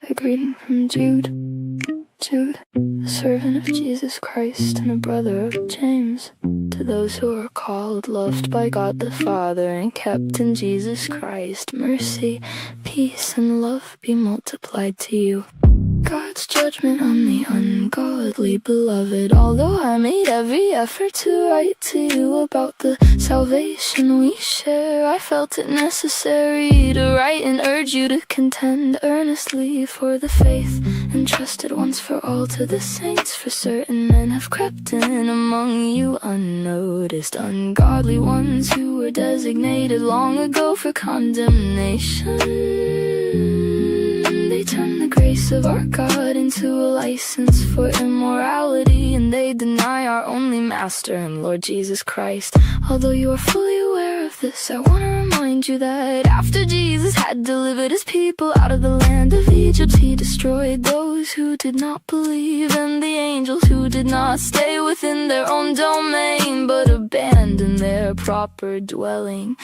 A greeting from Jude, a servant of Jesus Christ and a brother of James, to those who are called, loved by God the Father, and kept in Jesus Christ. Mercy, peace, and love be multiplied to you. God's judgment on the ungodly, beloved. Although I made every effort to write to you about the salvation we share, I felt it necessary to write and urge you to contend earnestly for the faith entrusted once for all to the saints. For certain men have crept in among you unnoticed, ungodly ones who were designated long ago for condemnation. They turn the grace of our God into a license for immorality, and they deny our only Master and Lord Jesus Christ. Although you are fully aware of this, I want to remind you that after Jesus had delivered his people out of the land of Egypt, he destroyed those who did not believe, and the angels who did not stay within their own domain, but abandoned their proper dwelling.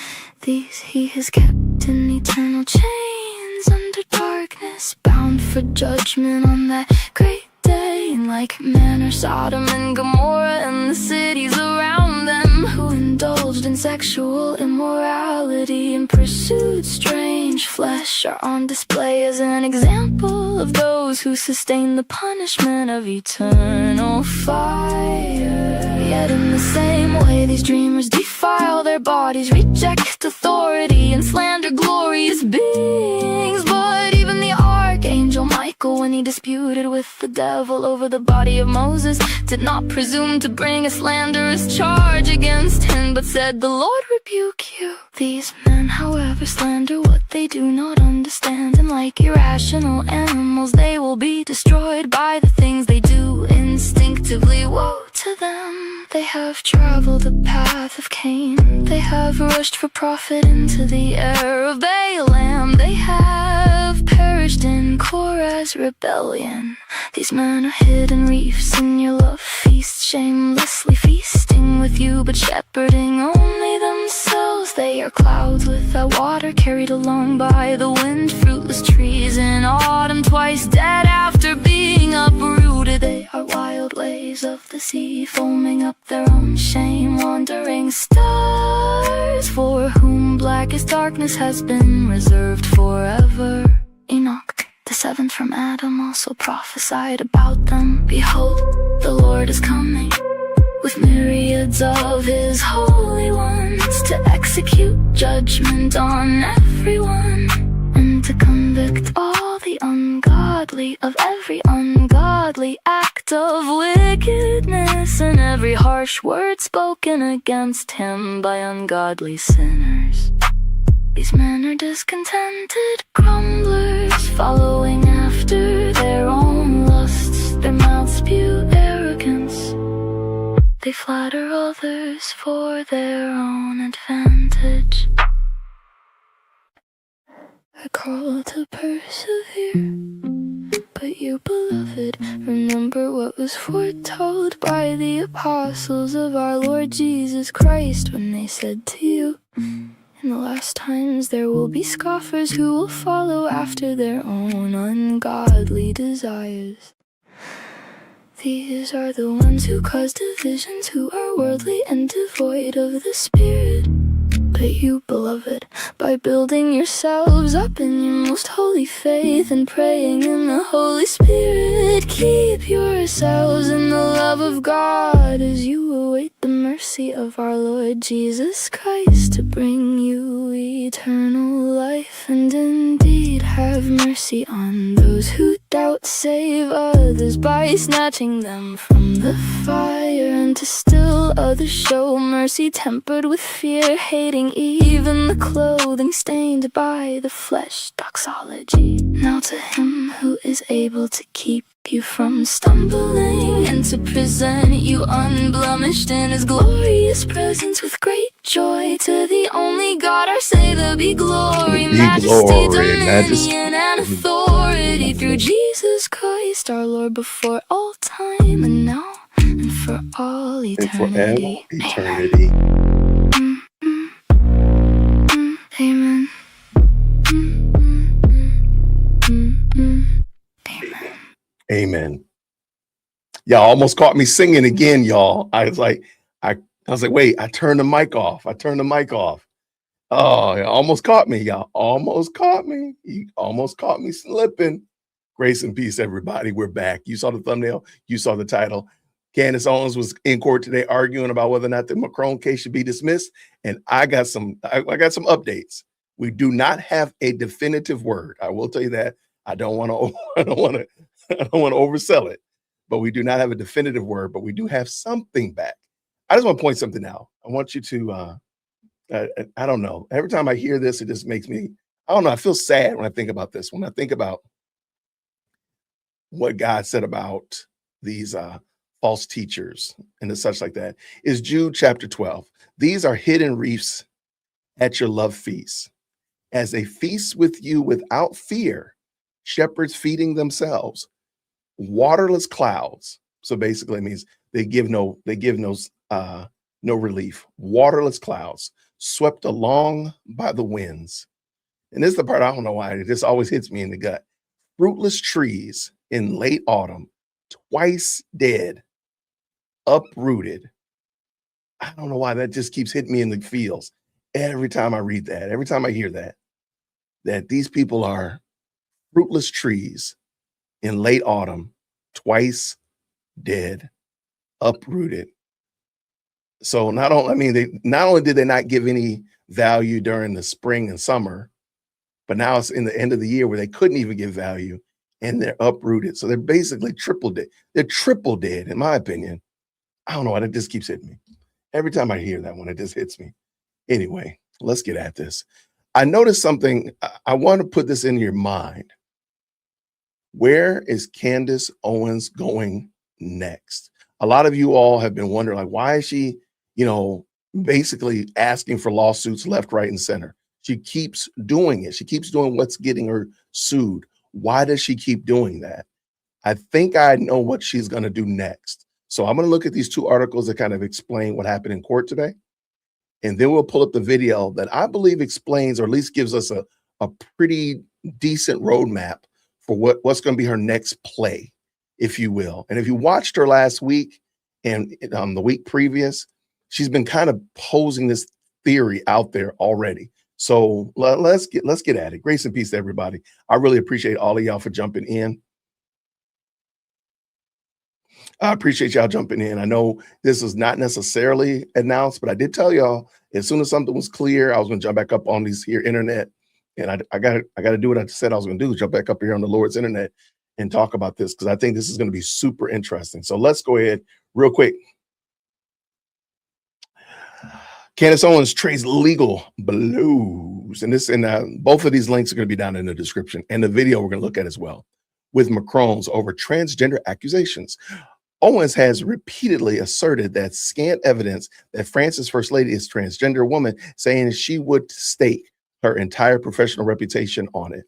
These he has kept in eternal chains under darkness, bound for judgment on that great day. In like manner Sodom and Gomorrah and the cities around them, who indulged in sexual immorality and pursued strange flesh, are on display as an example of those who sustain the punishment of eternal fire. Yet in the same way these dreamers defile their bodies, reject authority, and slander glorious beings. But even the archangel Michael, when he disputed with the devil over the body of Moses, did not presume to bring a slanderous charge against him, but said, "The Lord rebuke you." These men, however, slander what they do not understand, and like irrational animals they will be destroyed by the things they do instinctively. Woe to them! They have traveled the path of Cain, they have rushed for profit into the air of Balaam, they have perished in Korah's rebellion. These men are hidden reefs in your love feast, shamelessly feasting with you, but shepherding only themselves. They are clouds without water, carried along by the wind, fruitless trees in autumn, twice dead after being uprooted. They are wild waves of the sea, foaming up their own shame, wandering stars, for whom blackest darkness has been reserved forever. Enoch, the seventh from Adam, also prophesied about them. Behold, the Lord is coming with myriads of his holy ones, to execute judgment on everyone, and to convict all the ungodly of every ungodly act of wickedness, and every harsh word spoken against him by ungodly sinners. These men are discontented grumblers, following after their own lusts. Their mouths spew arrogance, they flatter others for their own advantage. I call to persevere, but you, beloved, remember what was foretold by the apostles of our Lord Jesus Christ, when they said to you, "In the last times there will be scoffers who will follow after their own ungodly desires. These are the ones who cause divisions, who are worldly and devoid of the Spirit. But you, beloved, by building yourselves up in your most holy faith and praying in the Holy Spirit, keep yourselves in the love of God as you await the mercy of our Lord Jesus Christ to bring you eternal life. And indeed have mercy on those who doubt, save others by snatching them from the fire, and to still others show mercy tempered with fear, hating even the clothing stained by the flesh. Doxology. Now to him who is able to keep you from stumbling, and to present you unblemished in his glorious presence with great joy, to the only God our Savior be glory, majesty, dominion, and authority through Jesus Christ our Lord, before all time and now and for all eternity. Amen. Amen. Y'all almost caught me singing again, y'all. I was like, wait, I turned the mic off. I turned the mic off. Oh, it almost caught me, y'all. Almost caught me. You almost caught me slipping. Grace and peace, everybody. We're back. You saw the thumbnail. You saw the title. Candace Owens was in court today arguing about whether or not the Macron case should be dismissed. And I got some updates. We do not have a definitive word. I will tell you that. I don't want to I don't want to oversell it. But we do not have a definitive word, but we do have something back. I just want to point something out. I want you to I don't know. Every time I hear this, it just makes me, I don't know. I feel sad when I think about this. When I think about what God said about these false teachers and the such like that, is Jude chapter 12. These are hidden reefs at your love feast, as they feast with you without fear, shepherds feeding themselves, waterless clouds. So basically it means they give no relief. Waterless clouds swept along by the winds. And this is the part I don't know why it just always hits me in the gut. Fruitless trees in late autumn, twice dead, uprooted. I don't know why that just keeps hitting me in the feels every time I read that, every time I hear that these people are fruitless trees in late autumn, twice dead, uprooted. So not only did they not give any value during the spring and summer, but now it's in the end of the year where they couldn't even give value and they're uprooted. So they're basically triple dead. They're triple dead, in my opinion. I don't know why that just keeps hitting me. Every time I hear that one, it just hits me. Anyway, let's get at this. I noticed something. I want to put this in your mind. Where is Candace Owens going next? A lot of you all have been wondering, like, why is she, basically asking for lawsuits left, right, and center? She keeps doing it. She keeps doing what's getting her sued. Why does she keep doing that? I think I know what she's going to do next. So I'm going to look at these two articles that kind of explain what happened in court today. And then we'll pull up the video that I believe explains, or at least gives us a pretty decent roadmap for what's going to be her next play, if you will. And if you watched her last week and the week previous, she's been kind of posing this theory out there already. So let's get at it. Grace and peace to everybody. I really appreciate all of y'all for jumping in. I appreciate y'all jumping in. I know this was not necessarily announced, but I did tell y'all as soon as something was clear, I was going to jump back up on these here internet, and I got to do what I said I was going to do: jump back up here on the Lord's internet and talk about this, because I think this is going to be super interesting. So let's go ahead real quick. Candace Owens trades legal blows, and both of these links are going to be down in the description, and the video we're going to look at as well, with Macron's over transgender accusations. Owens has repeatedly asserted that scant evidence that France's first lady is a transgender woman, saying she would stake her entire professional reputation on it.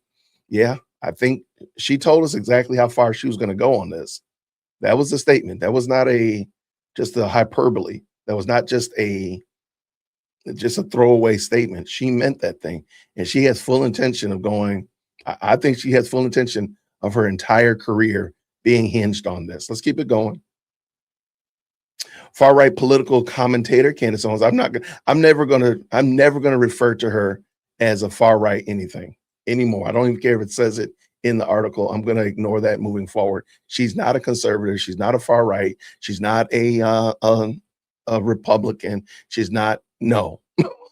Yeah, I think she told us exactly how far she was going to go on this. That was the statement. That was not just a hyperbole. That was not just a throwaway statement. She meant that thing. And she has full intention of going. I think she has full intention of her entire career being hinged on this. Let's keep it going. Far-right political commentator Candace Owens. I'm never gonna refer to her as a far-right anything anymore. I don't even care if it says it in the article. I'm gonna ignore that moving forward. She's not a conservative. She's not a far-right. She's not a Republican. She's not. No,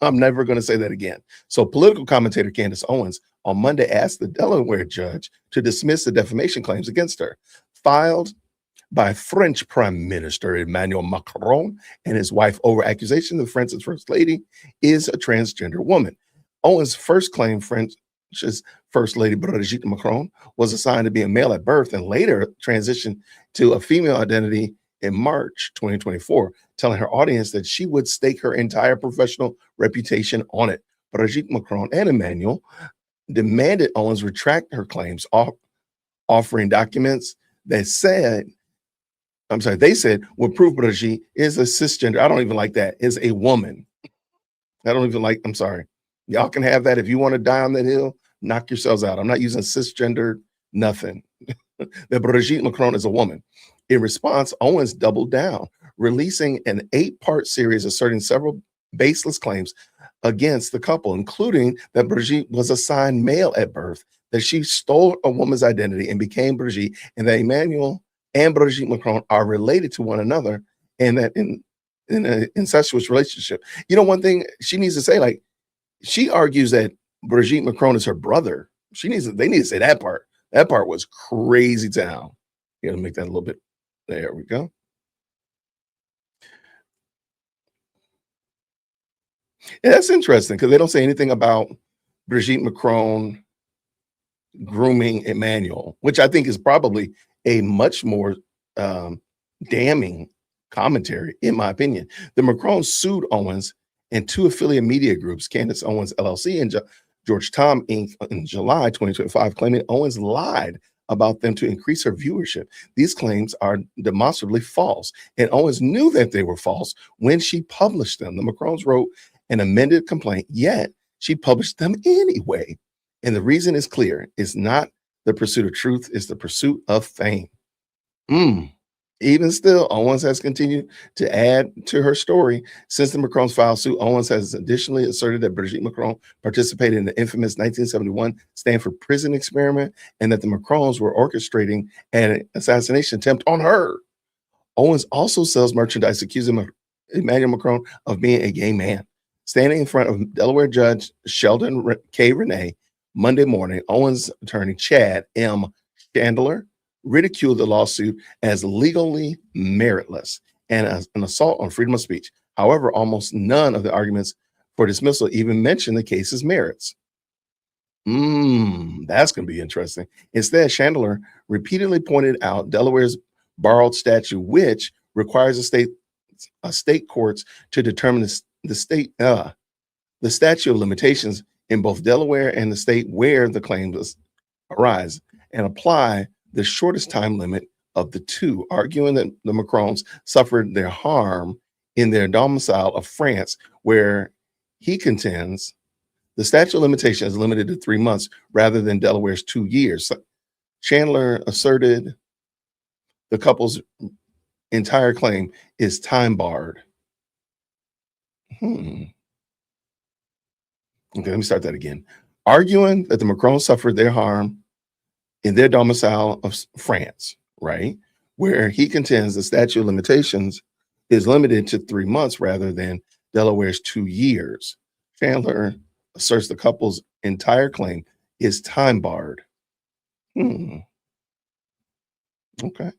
I'm never going to say that again. So political commentator Candace Owens on Monday asked the Delaware judge to dismiss the defamation claims against her, filed by French Prime Minister Emmanuel Macron and his wife over accusation that France's first lady is a transgender woman. Owens first claimed French's first lady, Brigitte Macron, was assigned to be a male at birth and later transitioned to a female identity in March 2024, telling her audience that she would stake her entire professional reputation on it. Brigitte Macron and Emmanuel demanded Owens retract her claims, offering documents that said, they said would prove Brigitte is a cisgender. I don't even like that. Is a woman. I don't even like, I'm sorry. Y'all can have that. If you want to die on that hill, knock yourselves out. I'm not using cisgender, nothing. that Brigitte Macron is a woman. In response, Owens doubled down, releasing an 8-part series asserting several baseless claims against the couple, including that Brigitte was assigned male at birth, that she stole a woman's identity and became Brigitte, and that Emmanuel and Brigitte Macron are related to one another, and that in an incestuous relationship. You know, one thing she needs to say, like, she argues that Brigitte Macron is her brother. They need to say that part. That part was crazy town. You gotta make that a little bit. There we go. Yeah, that's interesting because they don't say anything about Brigitte Macron grooming Emmanuel, which I think is probably a much more um, damning commentary, in my opinion. The Macrons sued Owens and 2 affiliate media groups, Candace Owens LLC and George Tom Inc., in July 2025, claiming Owens lied about them to increase her viewership. These claims are demonstrably false, and Owens knew that they were false when she published them. The Macrons wrote an amended complaint, yet she published them anyway. And the reason is clear. It's not the pursuit of truth, it's the pursuit of fame. Mm. Even still, Owens has continued to add to her story. Since the Macrons filed suit, Owens has additionally asserted that Brigitte Macron participated in the infamous 1971 Stanford prison experiment and that the Macrons were orchestrating an assassination attempt on her. Owens also sells merchandise accusing Emmanuel Macron of being a gay man. Standing in front of Delaware Judge Sheldon K. Renee Monday morning, Owens' attorney Chad M. Chandler ridiculed the lawsuit as legally meritless and as an assault on freedom of speech. However, almost none of the arguments for dismissal even mention the case's merits. That's going to be interesting. Instead, Chandler repeatedly pointed out Delaware's borrowed statute, which requires a state courts to determine the statute of limitations in both Delaware and the state where the claims arise, and apply the shortest time limit of the two, arguing that the Macrons suffered their harm in their domicile of France, where he contends the statute of limitation is limited to 3 months rather than Delaware's 2 years. Chandler asserted the couple's entire claim is time barred. Okay, let me start that again. Arguing that the Macrons suffered their harm in their domicile of France, right? Where he contends the statute of limitations is limited to 3 months rather than Delaware's 2 years. Chandler asserts the couple's entire claim is time barred. Okay.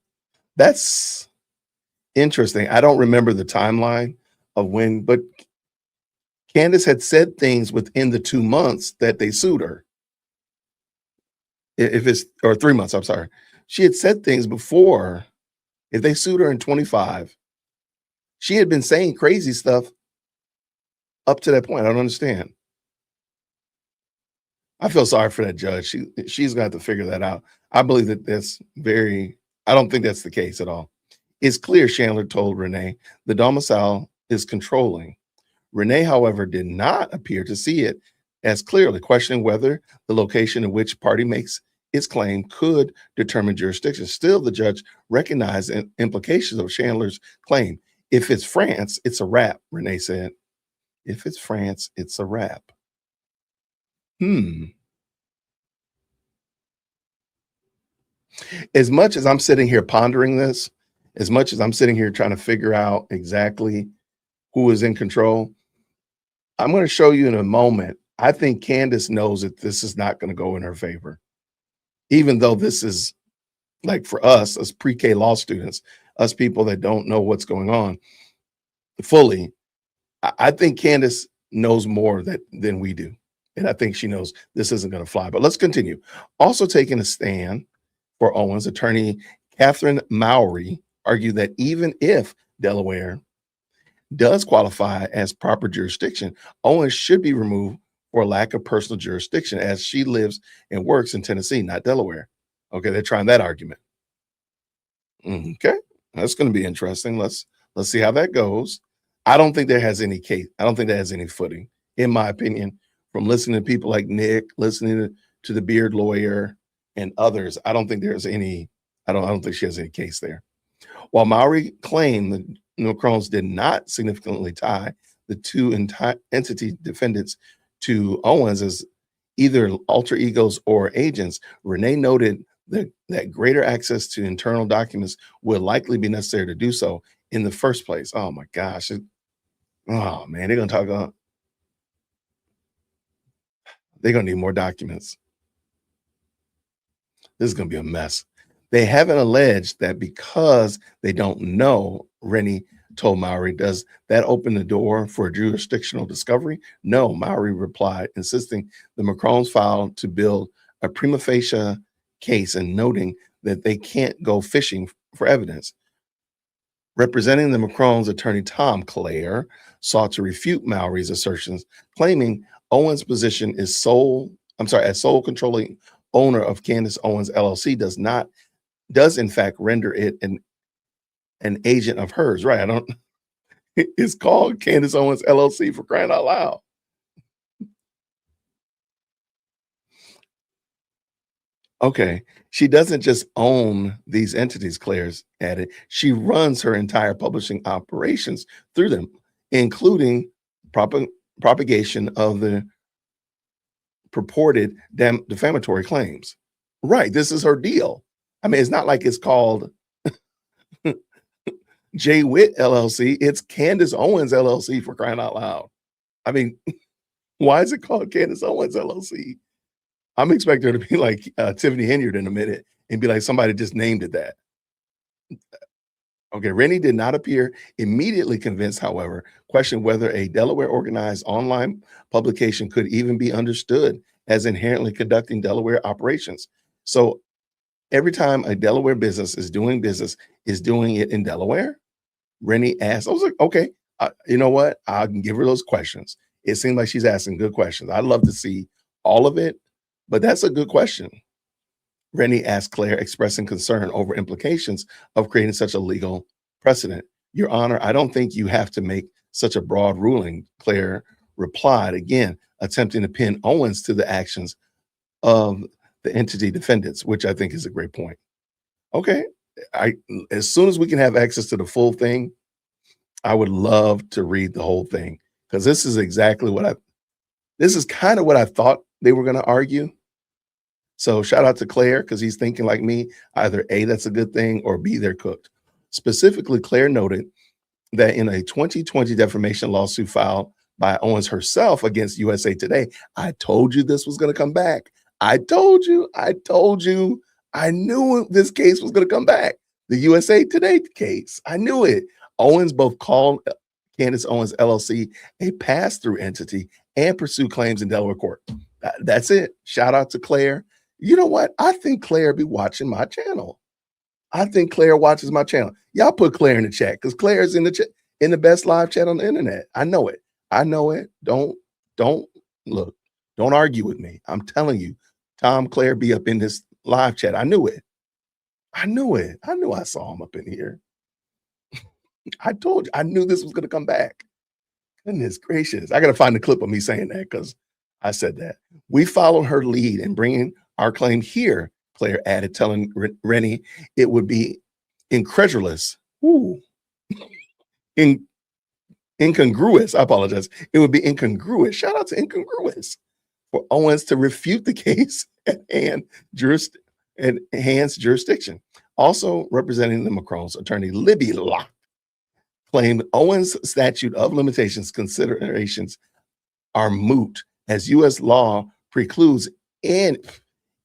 That's interesting. I don't remember the timeline of when, but Candace had said things within the 2 months that they sued her. If it's, or 3 months, I'm sorry. She had said things before. If they sued her in 25, she had been saying crazy stuff up to that point. I don't understand. I feel sorry for that judge. She's got to figure that out. I believe that I don't think that's the case at all. It's clear, Chandler told Renee, the domicile is controlling. Renee, however, did not appear to see it as clearly, questioning whether the location in which party makes its claim could determine jurisdiction. Still, the judge recognized the implications of Chandler's claim. If it's France, it's a wrap, Renee said. If it's France, it's a wrap. As much as I'm sitting here pondering this, as much as I'm sitting here trying to figure out exactly who is in control, I'm going to show you in a moment. I think Candace knows that this is not going to go in her favor, even though this is like for us as pre-K law students, us people that don't know what's going on fully. I think Candace knows more than we do. And I think she knows this isn't going to fly. But let's continue. Also taking a stand for Owens, attorney Catherine Mowry argued that even if Delaware does qualify as proper jurisdiction, Owens should be removed for lack of personal jurisdiction, as she lives and works in Tennessee, not Delaware. Okay, they're trying that argument. Okay, that's going to be interesting. Let's see how that goes. I don't think that has any case. I don't think that has any footing, in my opinion, from listening to people like Nick, listening to the Beard lawyer, and others. I don't think there's any, I don't think she has any case there. While Maori claimed the Macrons did not significantly tie the two entity defendants to Owens as either alter egos or agents, Renee noted that greater access to internal documents would likely be necessary to do so in the first place. Oh my gosh. Oh man, they're gonna need more documents. This is going to be a mess. They haven't alleged that because they don't know, Rennie told Maori, does that open the door for jurisdictional discovery? No, Maori replied, insisting the Macrons filed to build a prima facie case and noting that they can't go fishing for evidence. Representing the Macrons' attorney Tom Clare sought to refute Maori's assertions, claiming Owens' position is as sole controlling owner of Candace Owens LLC does in fact render it an agent of hers. Right. It's called Candace Owens LLC, for crying out loud. Okay. She doesn't just own these entities, Claire's added. She runs her entire publishing operations through them, including propagation of the purported defamatory claims. Right. This is her deal. I mean, it's not like it's called J. Witt LLC. It's Candace Owens LLC, for crying out loud. I mean, why is it called Candace Owens LLC? I'm expecting her to be like Tiffany Henyard in a minute and be like, somebody just named it that. Okay, Rennie did not appear immediately convinced, however, questioned whether a Delaware organized online publication could even be understood as inherently conducting Delaware operations. So every time a Delaware business is doing it in Delaware? Rennie asked. I was like, okay, you know what? I can give her those questions. It seemed like she's asking good questions. I'd love to see all of it, but that's a good question. Rennie asked Claire, expressing concern over implications of creating such a legal precedent. Your Honor, I don't think you have to make such a broad ruling, Claire replied, again, attempting to pin Owens to the actions of the entity defendants, which I think is a great point. Okay, as soon as we can have access to the full thing, I would love to read the whole thing, because this is kind of what I thought they were going to argue. So shout out to Claire, because he's thinking like me, either A, that's a good thing, or B, they're cooked. Specifically, Claire noted that in a 2020 defamation lawsuit filed by Owens herself against USA Today, I told you this was going to come back. I told you, I knew this case was going to come back. The USA Today case, I knew it. Owens both called Candace Owens LLC a pass-through entity and pursued claims in Delaware court. That's it. Shout out to Claire. You know what? I think Claire be watching my channel. I think Claire watches my channel. Y'all put Claire in the chat, because Claire is in the best live chat on the internet. I know it. Don't look. Don't argue with me. I'm telling you, Tom Claire be up in this live chat. I knew it. I knew I saw him up in here. I told you. I knew this was going to come back. Goodness gracious. I got to find the clip of me saying that, because I said that. We followed her lead in bringing our claim here, Claire added, telling Rennie it would be incredulous. Incongruous. I apologize. It would be incongruous. Shout out to incongruous for Owens to refute the case at Hand's jurisdiction. Also representing the Macrons, attorney Libby Locke claimed Owens' statute of limitations considerations are moot, as U.S. law precludes and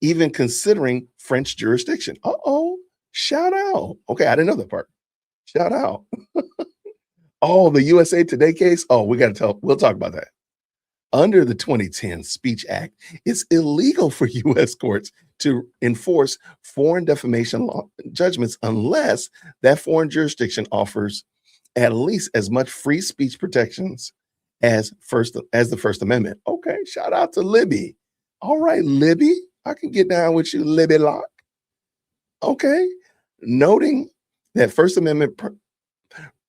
even considering French jurisdiction. Shout out. Okay, I didn't know that part. Shout out. Oh, the USA Today case. Oh, we'll talk about that. Under the 2010 Speech Act, it's illegal for U.S. courts to enforce foreign defamation law judgments unless that foreign jurisdiction offers at least as much free speech protections as the First Amendment. Okay, shout out to Libby. All right, Libby, I can get down with you, Libby Locke. Okay, noting that First Amendment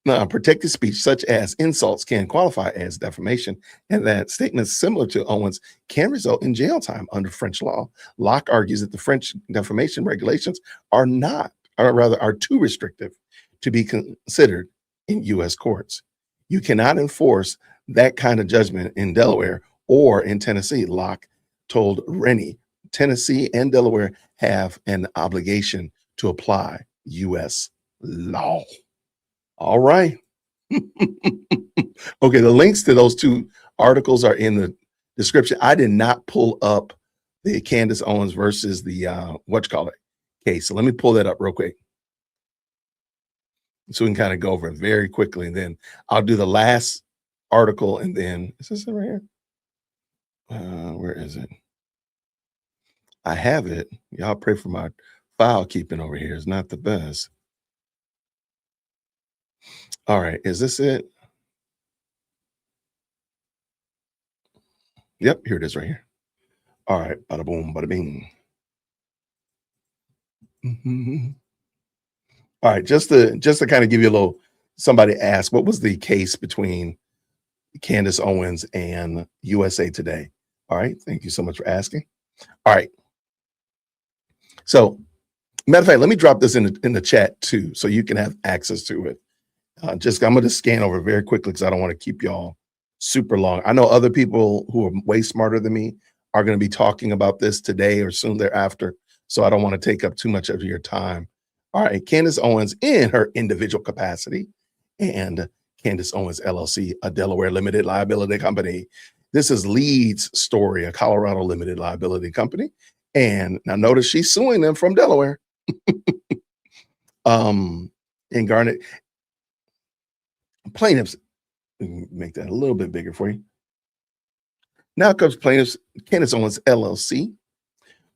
Now, protected speech such as insults can qualify as defamation, and that statements similar to Owens can result in jail time under French law. Locke argues that the French defamation regulations are not, or rather, are too restrictive to be considered in U.S. courts. You cannot enforce that kind of judgment in Delaware or in Tennessee, Locke told Rennie. Tennessee and Delaware have an obligation to apply U.S. law. All right. Okay, the links to those two articles are in the description. I did not pull up the Candace Owens versus the case. So let me pull that up real quick, so we can kind of go over it very quickly, and then I'll do the last article, and then is this it right here? Where is it? I have it. Y'all pray for my file keeping over here. It's not the best. All right, is this it? Yep, here it is right here. All right, bada boom, bada bing. All right, just to kind of give you a little, somebody asked, what was the case between Candace Owens and USA Today? All right, thank you so much for asking. All right, so matter of fact, let me drop this in the chat too, so you can have access to it. I'm going to scan over very quickly because I don't want to keep y'all super long. I know other people who are way smarter than me are going to be talking about this today or soon thereafter, so I don't want to take up too much of your time. All right, Candace Owens in her individual capacity and Candace Owens LLC, a Delaware limited liability company. This is Leeds Story, a Colorado limited liability company. And now notice she's suing them from Delaware. In Garnet, plaintiffs, make that a little bit bigger for you. Now comes plaintiffs, Candace Owens LLC,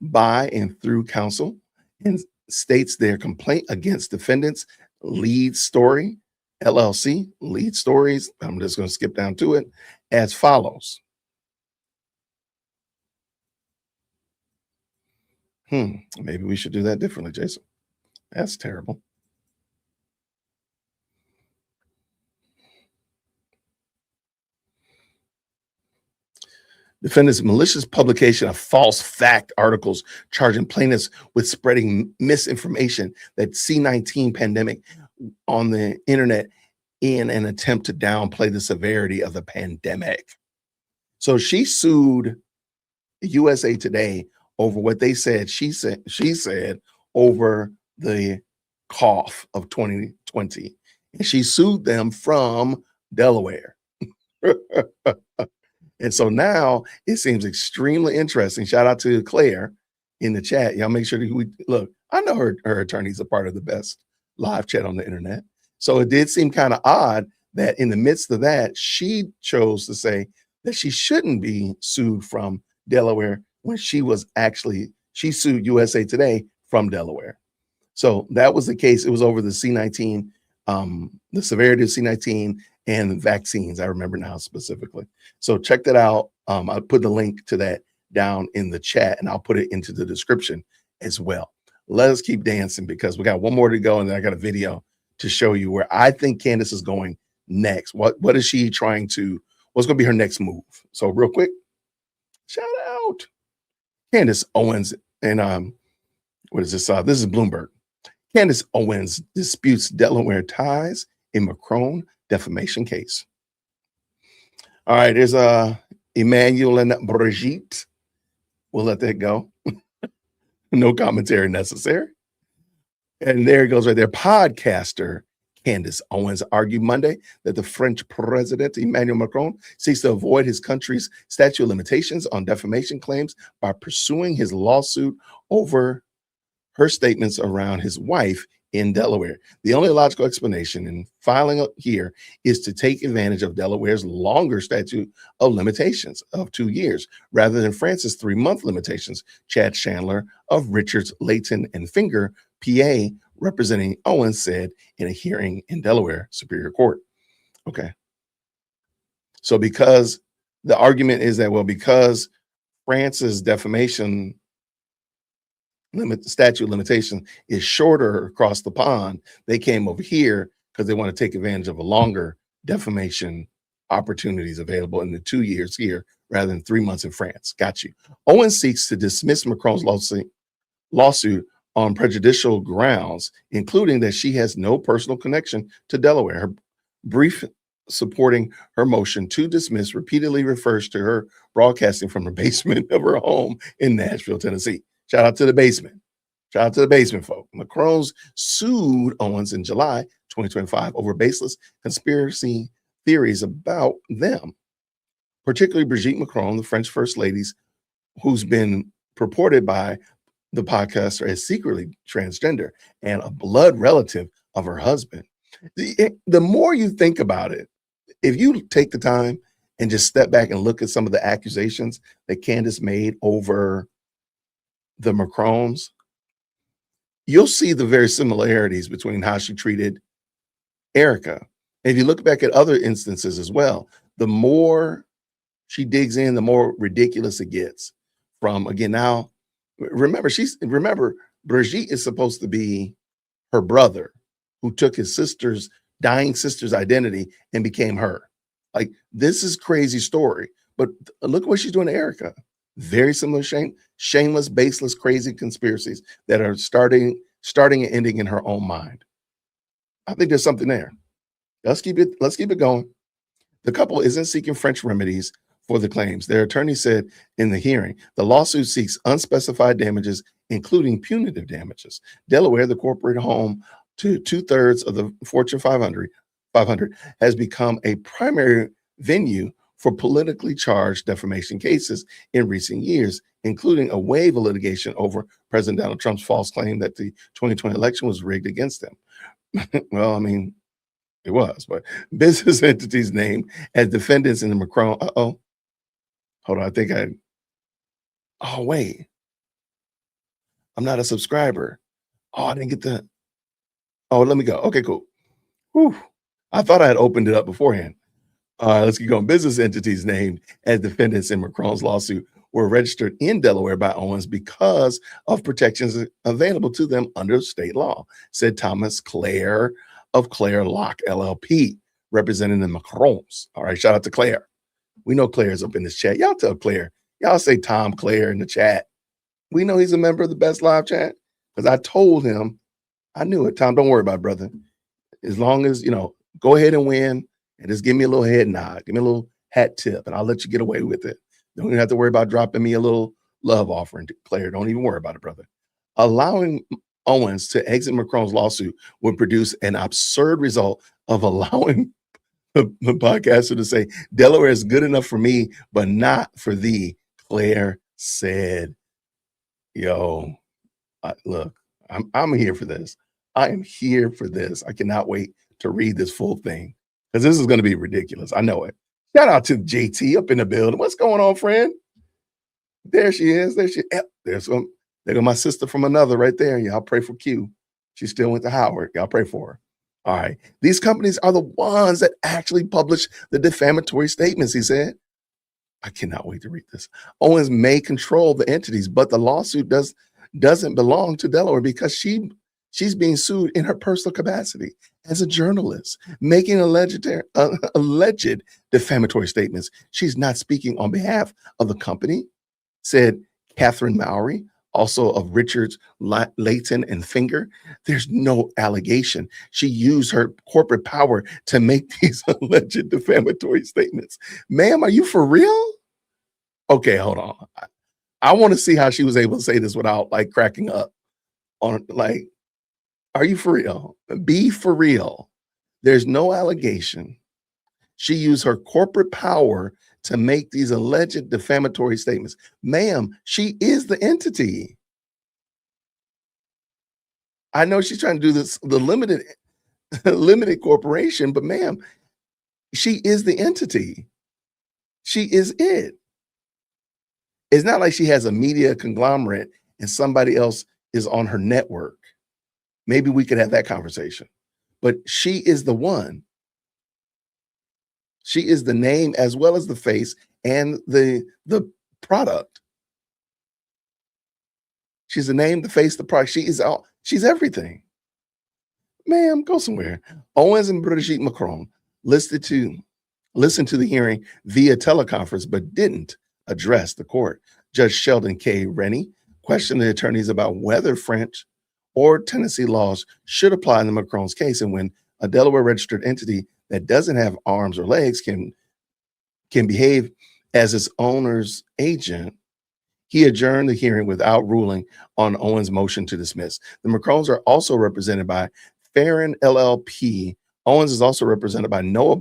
by and through counsel, and states their complaint against defendants Lead Story LLC, Lead Stories. I'm just going to skip down to it as follows. Maybe we should do that differently, Jason. That's terrible. Defendants' malicious publication of false fact articles charging plaintiffs with spreading misinformation that C-19 pandemic on the internet in an attempt to downplay the severity of the pandemic. So she sued USA Today over what they said she said over the cough of 2020. And she sued them from Delaware. And so now it seems extremely interesting. Shout out to Claire in the chat. Y'all make sure that we look. I know her attorney's a part of the best live chat on the internet. So it did seem kind of odd that in the midst of that, she chose to say that she shouldn't be sued from Delaware when she sued USA Today from Delaware. So that was the case. It was over the C-19, the severity of C-19 and vaccines. I remember now specifically. So check that out. I'll put the link to that down in the chat, and I'll put it into the description as well. Let us keep dancing because we got one more to go, and then I got a video to show you where I think Candace is going next. What is she trying to, what's going to be her next move? So real quick, shout out Candace Owens. And what is this? This is Bloomberg. Candace Owens disputes Delaware ties in Macron defamation case. All right, there's Emmanuel and Brigitte. We'll let that go. No commentary necessary. And there it goes right there. Podcaster Candace Owens argued Monday that the French president, Emmanuel Macron, seeks to avoid his country's statute of limitations on defamation claims by pursuing his lawsuit over her statements around his wife in Delaware. The only logical explanation in filing up here is to take advantage of Delaware's longer statute of limitations of 2 years, rather than France's 3-month limitations, Chad Chandler of Richards, Layton, and Finger, PA, representing Owens, said in a hearing in Delaware Superior Court. Okay. So because the argument is that, well, because France's defamation statute limitation is shorter across the pond, they came over here because they want to take advantage of a longer defamation opportunities available in the 2 years here rather than 3 months in France. Got you. Owens seeks to dismiss Macron's lawsuit on prejudicial grounds, including that she has no personal connection to Delaware. Her brief supporting her motion to dismiss repeatedly refers to her broadcasting from the basement of her home in Nashville, Tennessee. Shout out to the basement. Shout out to the basement folk. Macron's sued Owens in July 2025 over baseless conspiracy theories about them, particularly Brigitte Macron, the French First Lady, who's been purported by the podcaster as secretly transgender and a blood relative of her husband. The more you think about it, if you take the time and just step back and look at some of the accusations that Candace made over the Macrons, you'll see the very similarities between how she treated Erica. And if you look back at other instances as well, the more she digs in, the more ridiculous it gets. From, again, now, remember, Brigitte is supposed to be her brother who took his dying sister's identity and became her. Like, this is crazy story. But look at what she's doing to Erica. Very similar, shameless, baseless, crazy conspiracies that are starting and ending in her own mind. I think there's something there. Let's keep it going. The couple isn't seeking French remedies for the claims. Their attorney said in the hearing, the lawsuit seeks unspecified damages, including punitive damages. Delaware, the corporate home to 2/3 of the Fortune 500, has become a primary venue for politically charged defamation cases in recent years, including a wave of litigation over President Donald Trump's false claim that the 2020 election was rigged against him. Well, I mean, it was, but business entities named as defendants in the Macron. Hold on. Oh, wait. I'm not a subscriber. Oh, I didn't get the. Oh, let me go. Okay, cool. Whew. I thought I had opened it up beforehand. Let's keep going. Business entities named as defendants in Macron's lawsuit were registered in Delaware by Owens because of protections available to them under state law, said Thomas Clare of Clare Locke LLP, representing the Macrons. All right, shout out to Claire. We know Claire's up in this chat. Y'all tell Claire. Y'all say Tom Claire in the chat. We know he's a member of the Best Live chat because I told him, I knew it. Tom, don't worry about it, brother. As long as, go ahead and win and just give me a little head nod. Give me a little hat tip and I'll let you get away with it. Don't even have to worry about dropping me a little love offering to Claire. Don't even worry about it, brother. Allowing Owens to exit Macron's lawsuit would produce an absurd result of allowing the podcaster to say, Delaware is good enough for me, but not for thee, Claire said. Yo, look, I'm here for this. I am here for this. I cannot wait to read this full thing because this is going to be ridiculous. I know it. Shout out to JT up in the building. What's going on, friend? There she is. There go my sister from another right there. Y'all pray for Q. She still went to Howard. Y'all pray for her. All right. These companies are the ones that actually publish the defamatory statements, he said. I cannot wait to read this. Owens may control the entities, but the lawsuit doesn't belong to Delaware because she's being sued in her personal capacity as a journalist, making alleged defamatory statements. She's not speaking on behalf of the company, said Catherine Mowry, also of Richards, Layton, and Finger. There's no allegation. She used her corporate power to make these alleged defamatory statements. Ma'am, are you for real? Okay, hold on. I want to see how she was able to say this without cracking up on are you for real? Be for real. There's no allegation. She used her corporate power to make these alleged defamatory statements. Ma'am, she is the entity. I know she's trying to do this, the limited corporation, but ma'am, she is the entity. She is it. It's not like she has a media conglomerate and somebody else is on her network. Maybe we could have that conversation, but she is the one. She is the name as well as the face and the product. She's the name, the face, the product. She's everything. Ma'am, go somewhere. Owens and Brigitte Macron listed to listened to the hearing via teleconference, but didn't address the court. Judge Sheldon K. Rennie questioned the attorneys about whether French or Tennessee laws should apply in the Macron's case, and when a Delaware registered entity that doesn't have arms or legs can behave as its owner's agent, he adjourned the hearing without ruling on Owens' motion to dismiss. The Macrons are also represented by Farron LLP. Owens is also represented by Noah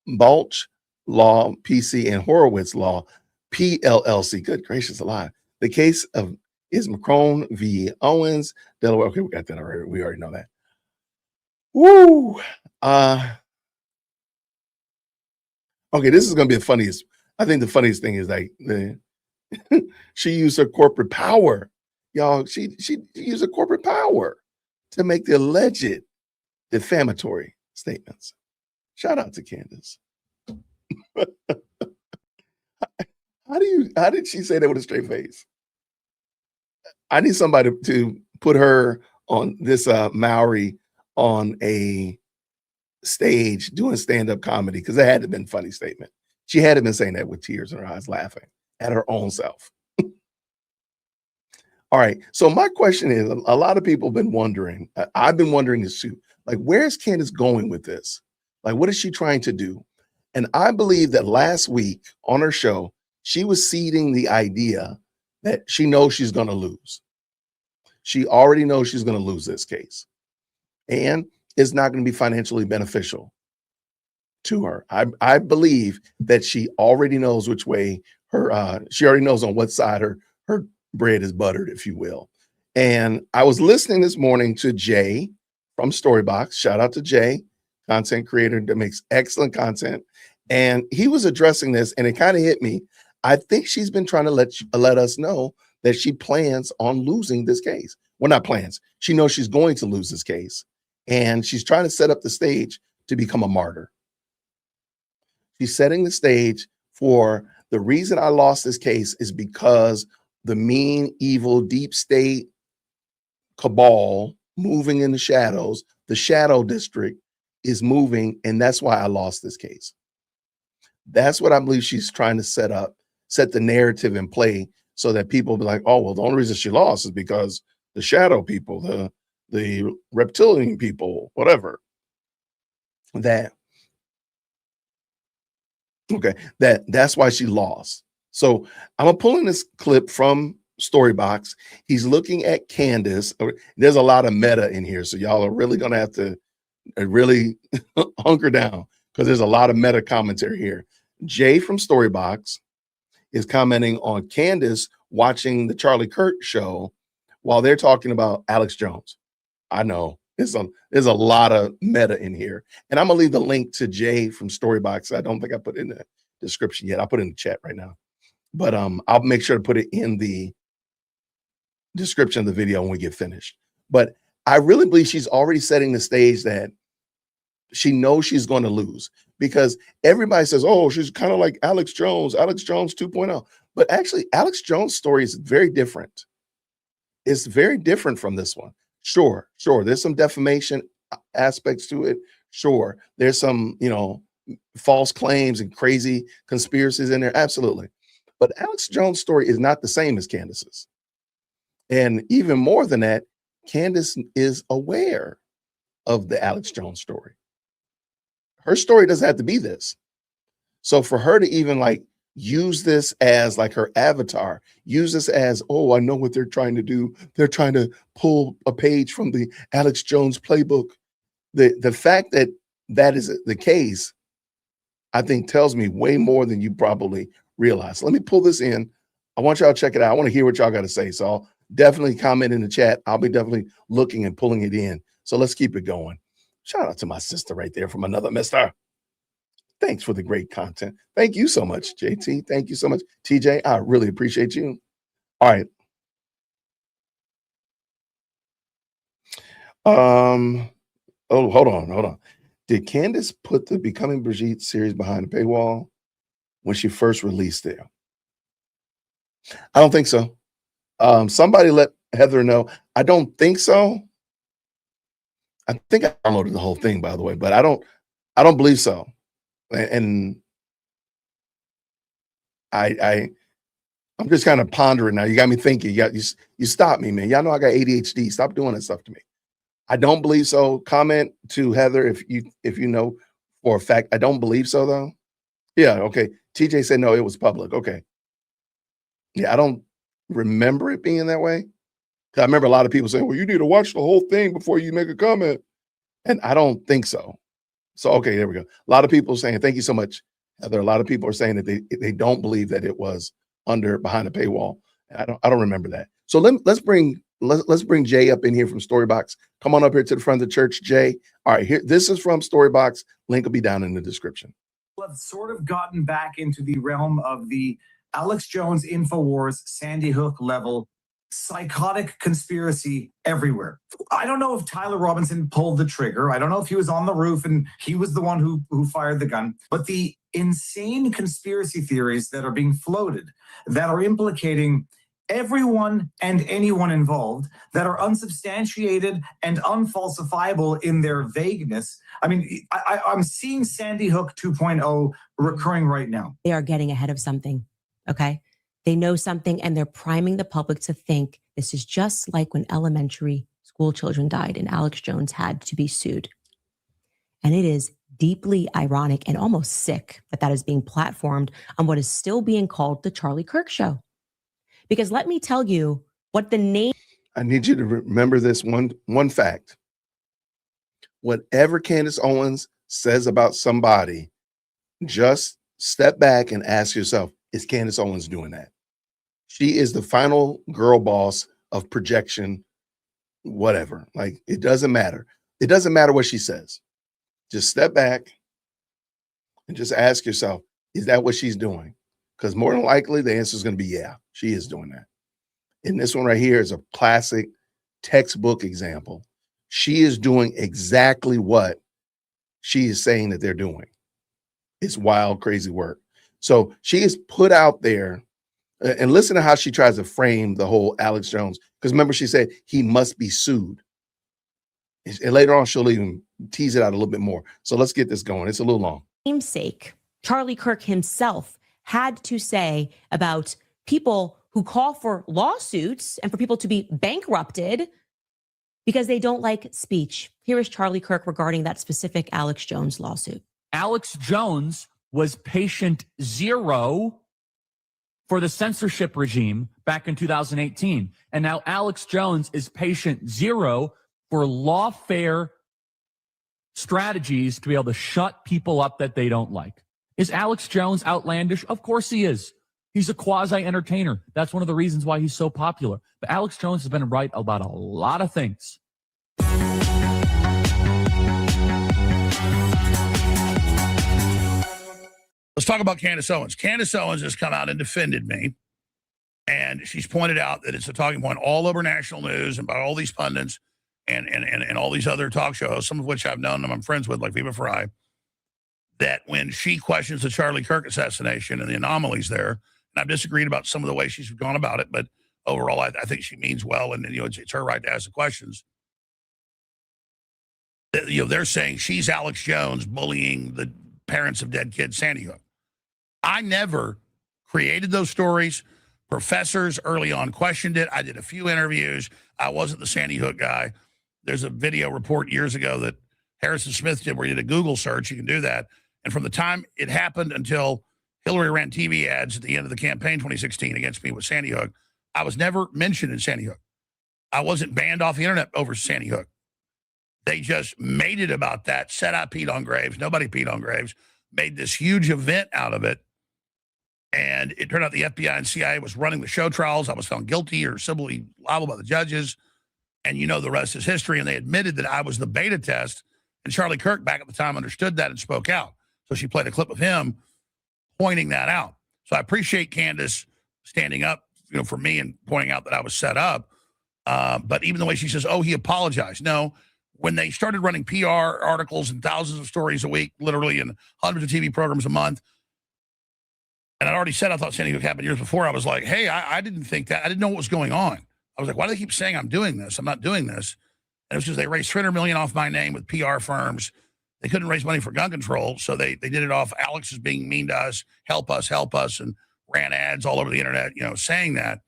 Balch Law PC and Horowitz Law PLLC. Good gracious alive. The case of is Macron v. Owens, Delaware. Okay, we got that already. We already know that. Woo. Okay, this is gonna be the funniest. I think the funniest thing is like she used her corporate power. Y'all, she used her corporate power to make the alleged defamatory statements. Shout out to Candace. How did she say that with a straight face? I need somebody to put her on this Maori on a stage doing stand-up comedy, because that had to have been a funny statement. She had to have been saying that with tears in her eyes, laughing at her own self. All right. So my question is, a lot of people have been wondering, I've been wondering this too, like, where's Candace going with this? Like, what is she trying to do? And I believe that last week on her show, she was seeding the idea that she knows she's going to lose. She already knows she's going to lose this case. And it's not going to be financially beneficial to her. I believe that she already knows which way she already knows on what side her bread is buttered, if you will. And I was listening this morning to Jay from Storybox. Shout out to Jay, content creator that makes excellent content. And he was addressing this, and it kind of hit me. I think she's been trying to let us know that she plans on losing this case. Well, not plans. She knows she's going to lose this case. And she's trying to set up the stage to become a martyr. She's setting the stage for the reason I lost this case is because the mean, evil, deep state cabal moving in the shadows, the shadow district is moving, and that's why I lost this case. That's what I believe she's trying to set the narrative in play so that people be like, oh, well, the only reason she lost is because the shadow people, the reptilian people, whatever, that's why she lost. So I'm pulling this clip from Storybox. He's looking at Candace. There's a lot of meta in here, so y'all are really gonna have to really hunker down because there's a lot of meta commentary here. Jay from Storybox is commenting on Candace watching the Charlie Kirk show while they're talking about Alex Jones. I know there's a lot of meta in here, and I'm gonna leave the link to Jay from Storybox. I don't think I put it in the description yet. I'll put it in the chat right now, but I'll make sure to put it in the description of the video when we get finished. But I really believe she's already setting the stage that she knows she's going to lose, because everybody says, oh, she's kind of like Alex Jones 2.0. But actually, Alex Jones' story is very different. It's very different from this one. Sure. There's some defamation aspects to it. Sure. There's some, false claims and crazy conspiracies in there. Absolutely. But Alex Jones' story is not the same as Candace's. And even more than that, Candace is aware of the Alex Jones story. Her story doesn't have to be this. So for her to even use this as her avatar, use this as, oh, I know what they're trying to do. They're trying to pull a page from the Alex Jones playbook. The fact that that is the case, I think tells me way more than you probably realize. Let me pull this in. I want y'all to check it out. I want to hear what y'all got to say. So I'll definitely comment in the chat. I'll be definitely looking and pulling it in. So let's keep it going. Shout out to my sister right there from another mister. Thanks for the great content. Thank you so much, JT. Thank you so much, TJ. I really appreciate you. All right. Oh, hold on. Did Candace put the Becoming Brigitte series behind the paywall when she first released it? I don't think so. Somebody let Heather know. I don't think so. I think I downloaded the whole thing, by the way, but I don't believe so. And I'm just kind of pondering now. You got me thinking. You stopped me, man. Y'all know I got ADHD. Stop doing that stuff to me. I don't believe so. Comment to Heather if you know for a fact. I don't believe so though. Yeah, okay. TJ said no, it was public. Okay. Yeah, I don't remember it being that way. 'Cause I remember a lot of people saying, well, you need to watch the whole thing before you make a comment. And I don't think so. So okay, there we go. A lot of people saying, thank you so much, Heather. A lot of people are saying that they don't believe that it was behind a paywall. I don't remember that. So let's bring Jay up in here from Storybox. Come on up here to the front of the church, Jay. All right, here this is from Storybox. Link will be down in the description. Have sort of gotten back into the realm of the Alex Jones InfoWars Sandy Hook level psychotic conspiracy everywhere. I don't know if Tyler Robinson pulled the trigger. I don't know if he was on the roof and he was the one who fired the gun. But the insane conspiracy theories that are being floated that are implicating everyone and anyone involved, that are unsubstantiated and unfalsifiable in their vagueness. I mean, I'm seeing Sandy Hook 2.0 recurring right now. They are getting ahead of something, okay? They know something and they're priming the public to think this is just like when elementary school children died and Alex Jones had to be sued. And it is deeply ironic and almost sick that is being platformed on what is still being called the Charlie Kirk Show. Because let me tell you what the name. I need you to remember this one fact. Whatever Candace Owens says about somebody, just step back and ask yourself, is Candace Owens doing that? She is the final girl boss of projection, whatever. Like, it doesn't matter. It doesn't matter what she says. Just step back and just ask yourself, is that what she's doing? Because more than likely, the answer is going to be, yeah, she is doing that. And this one right here is a classic textbook example. She is doing exactly what she is saying that they're doing. It's wild, crazy work. So she is put out there, and listen to how she tries to frame the whole Alex Jones. Because remember, she said he must be sued. And later on, she'll even tease it out a little bit more. So let's get this going. It's a little long. Namesake, Charlie Kirk himself had to say about people who call for lawsuits and for people to be bankrupted because they don't like speech. Here is Charlie Kirk regarding that specific Alex Jones lawsuit. Alex Jones was patient zero for the censorship regime back in 2018. And now Alex Jones is patient zero for lawfare strategies to be able to shut people up that they don't like. Is Alex Jones outlandish? Of course he is. He's a quasi-entertainer. That's one of the reasons why he's so popular. But Alex Jones has been right about a lot of things. Let's talk about Candace Owens. Candace Owens has come out and defended me. And she's pointed out that it's a talking point all over national news and by all these pundits and all these other talk shows, some of which I've known and I'm friends with, like Viva Fry, that when she questions the Charlie Kirk assassination and the anomalies there, and I've disagreed about some of the way she's gone about it, but overall, I think she means well, and it's her right to ask the questions. They're saying she's Alex Jones bullying the parents of dead kids, Sandy Hook. I never created those stories. Professors early on questioned it. I did a few interviews. I wasn't the Sandy Hook guy. There's a video report years ago that Harrison Smith did where you did a Google search. You can do that. And from the time it happened until Hillary ran TV ads at the end of the campaign 2016 against me with Sandy Hook, I was never mentioned in Sandy Hook. I wasn't banned off the internet over Sandy Hook. They just made it about that, said I peed on graves. Nobody peed on graves, made this huge event out of it. And it turned out the FBI and CIA was running the show trials. I was found guilty or civilly liable by the judges. And the rest is history. And they admitted that I was the beta test. And Charlie Kirk back at the time understood that and spoke out. So she played a clip of him pointing that out. So I appreciate Candace standing up, for me and pointing out that I was set up. But even the way she says, oh, he apologized. No, when they started running PR articles and thousands of stories a week, literally, and hundreds of TV programs a month, and I'd already said I thought Sandy Hook happened years before, I was like, hey, I didn't think that. I didn't know what was going on. I was like, why do they keep saying I'm doing this? I'm not doing this. And it was because they raised $300 million off my name with PR firms. They couldn't raise money for gun control, so they did it off Alex is being mean to us, help us, and ran ads all over the internet, saying that.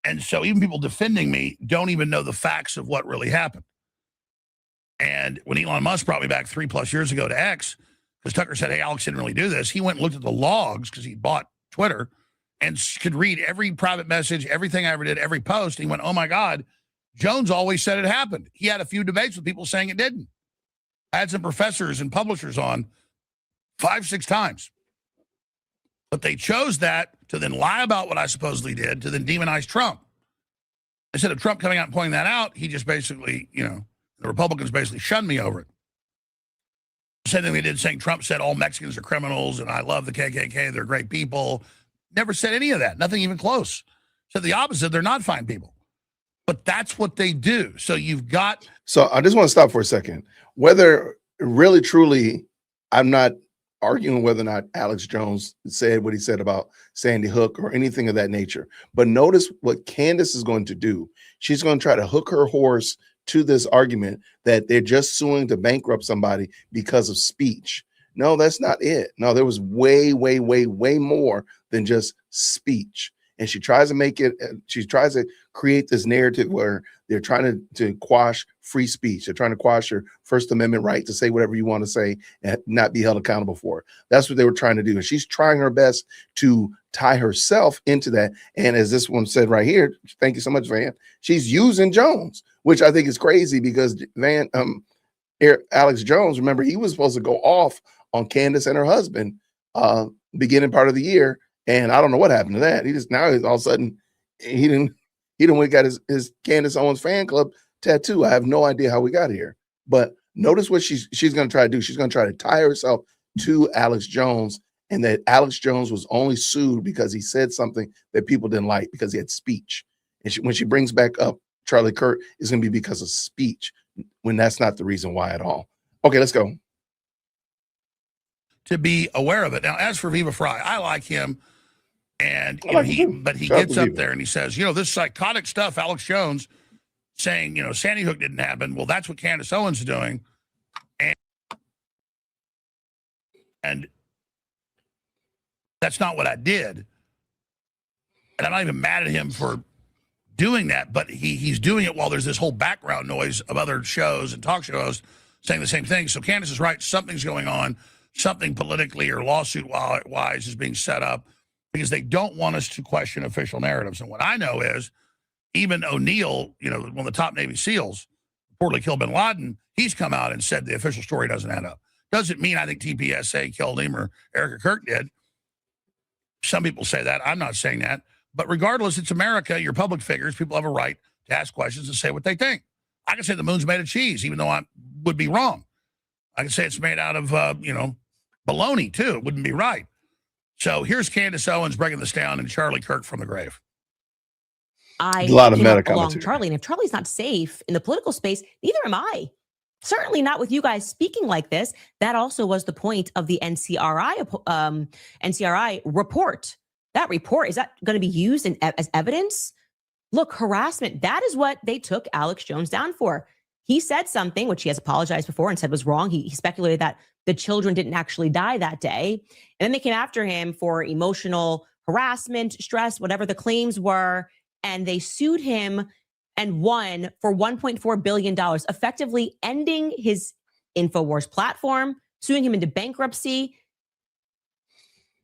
And so even people defending me don't even know the facts of what really happened. And when Elon Musk brought me back 3+ years ago to X, because Tucker said, hey, Alex didn't really do this, he went and looked at the logs because he bought Twitter and could read every private message, everything I ever did, every post. And he went, oh, my God, Jones always said it happened. He had a few debates with people saying it didn't. I had some professors and publishers on 5-6 times. But they chose that to then lie about what I supposedly did, to then demonize Trump. Instead of Trump coming out and pointing that out, he just basically, the Republicans basically shunned me over it. Same thing they did saying Trump said all Mexicans are criminals and I love the KKK, they're great people. Never said any of that, nothing even close. Said the opposite, they're not fine people. But that's what they do. So you've got... So I just want to stop for a second. Whether really, truly, I'm not arguing whether or not Alex Jones said what he said about Sandy Hook or anything of that nature. But notice what Candace is going to do. She's going to try to hook her horse to this argument that they're just suing to bankrupt somebody because of speech. No, that's not it. No, there was way, way, way, way more than just speech. And she tries to make it, she tries to create this narrative where they're trying to quash free speech. They're trying to quash your First Amendment right to say whatever you want to say and not be held accountable for it. That's what they were trying to do. And she's trying her best to tie herself into that. And as this one said right here, thank you so much, Van, she's using Jones, which I think is crazy because Alex Jones, remember, he was supposed to go off on Candace and her husband beginning part of the year. And I don't know what happened to that. He just now all of a sudden he didn't got his Candace Owens fan club tattoo. I have no idea how we got here. But notice what she's going to try to do. She's going to try to tie herself to Alex Jones, and that Alex Jones was only sued because he said something that people didn't like because he had speech. And when she brings back up Charlie Kirk, it's going to be because of speech, when that's not the reason why at all. Okay, let's go. To be aware of it. Now, as for Viva Frei, I like him. And he gets up there and he says, this psychotic stuff, Alex Jones saying, Sandy Hook didn't happen. Well, that's what Candace Owens is doing. And that's not what I did. And I'm not even mad at him for doing that, but he's doing it while there's this whole background noise of other shows and talk shows saying the same thing. So Candace is right. Something's going on. Something politically or lawsuit-wise is being set up, because they don't want us to question official narratives. And what I know is even O'Neill, one of the top Navy SEALs, reportedly killed bin Laden, he's come out and said the official story doesn't add up. Doesn't mean I think TPSA killed him or Erica Kirk did. Some people say that. I'm not saying that. But regardless, it's America. You're public figures. People have a right to ask questions and say what they think. I can say the moon's made of cheese, even though I would be wrong. I can say it's made out of, baloney, too. It wouldn't be right. So here's Candace Owens breaking this down and Charlie Kirk from the grave. A lot of meta along commentary. Charlie, and if Charlie's not safe in the political space, neither am I. Certainly not with you guys speaking like this. That also was the point of the NCRI report. That report, is that going to be used as evidence? Look, harassment, that is what they took Alex Jones down for. He said something, which he has apologized before and said was wrong. He speculated that the children didn't actually die that day. And then they came after him for emotional harassment, stress, whatever the claims were. And they sued him and won for $1.4 billion, effectively ending his InfoWars platform, suing him into bankruptcy.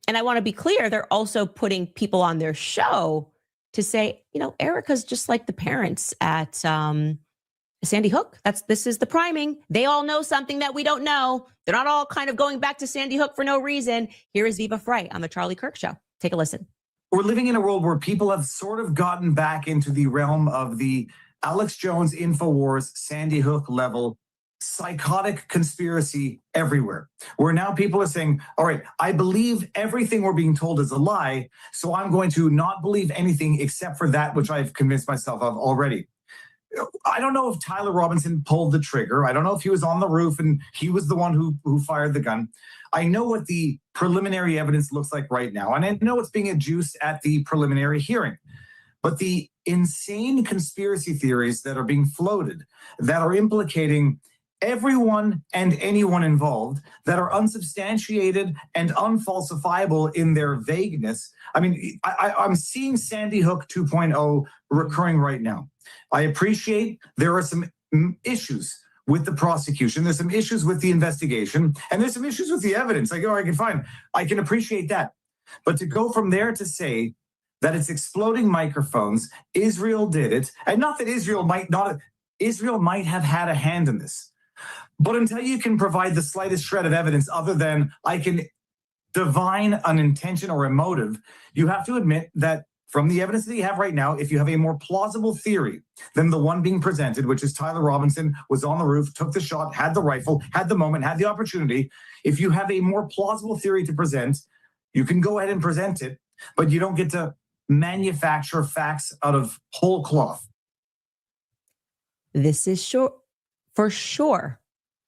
And I want to be clear, they're also putting people on their show to say, Erica's just like the parents at Sandy Hook. This is the priming. They all know something that we don't know. They're not all kind of going back to Sandy Hook for no reason. Here is Viva Frei on the Charlie Kirk Show. Take a listen. We're living in a world where people have sort of gotten back into the realm of the Alex Jones InfoWars Sandy Hook level psychotic conspiracy everywhere, where now people are saying, all right, I believe everything we're being told is a lie, so I'm going to not believe anything except for that which I've convinced myself of already. I don't know if Tyler Robinson pulled the trigger. I don't know if he was on the roof and he was the one who fired the gun. I know what the preliminary evidence looks like right now, and I know it's being adduced at the preliminary hearing. But the insane conspiracy theories that are being floated that are implicating everyone and anyone involved, that are unsubstantiated and unfalsifiable in their vagueness. I mean, I'm seeing Sandy Hook 2.0 recurring right now. I appreciate there are some issues with the prosecution. There's some issues with the investigation, and there's some issues with the evidence. Like, oh, I can appreciate that. But to go from there to say that it's exploding microphones, Israel did it, and not that Israel might have had a hand in this. But until you can provide the slightest shred of evidence other than I can divine an intention or a motive, you have to admit that from the evidence that you have right now, if you have a more plausible theory than the one being presented, which is Tyler Robinson was on the roof, took the shot, had the rifle, had the moment, had the opportunity. If you have a more plausible theory to present, you can go ahead and present it, but you don't get to manufacture facts out of whole cloth. This is for sure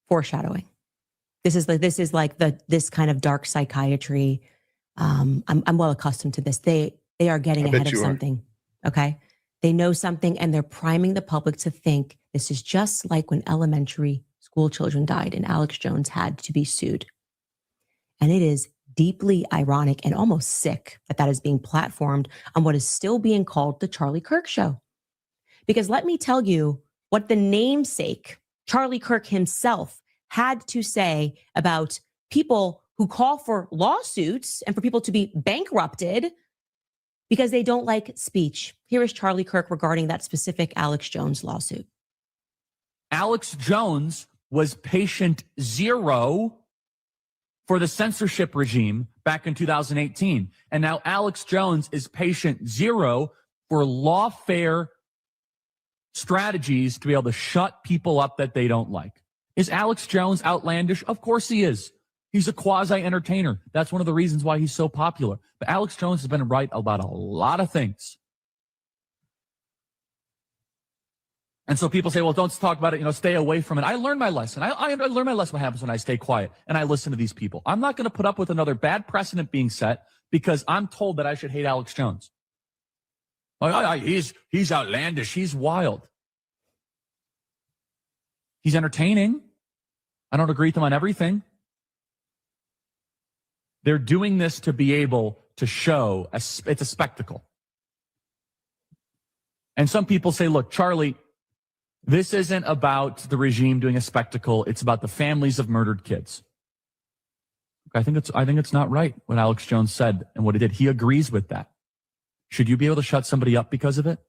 foreshadowing. This is like this kind of dark psychiatry. I'm well accustomed to this. They are getting ahead of something. Okay. They know something and they're priming the public to think this is just like when elementary school children died and Alex Jones had to be sued. And it is deeply ironic and almost sick that is being platformed on what is still being called the Charlie Kirk Show. Because let me tell you what the namesake, Charlie Kirk himself, had to say about people who call for lawsuits and for people to be bankrupted because they don't like speech. Here is Charlie Kirk regarding that specific Alex Jones lawsuit. Alex Jones was patient zero for the censorship regime back in 2018. And now Alex Jones is patient zero for lawfare strategies to be able to shut people up that they don't like. Is Alex Jones outlandish? Of course he is. He's a quasi-entertainer. That's one of the reasons why he's so popular. But Alex Jones has been right about a lot of things. And so people say, well, don't talk about it, stay away from it. I learned my lesson. I learned my lesson what happens when I stay quiet and I listen to these people. I'm not going to put up with another bad precedent being set because I'm told that I should hate Alex Jones. He's outlandish. He's wild. He's entertaining. I don't agree with him on everything. They're doing this to be able to show it's a spectacle. And some people say, look, Charlie, this isn't about the regime doing a spectacle. It's about the families of murdered kids. I think it's not right what Alex Jones said and what he did. He agrees with that. Should you be able to shut somebody up because of it?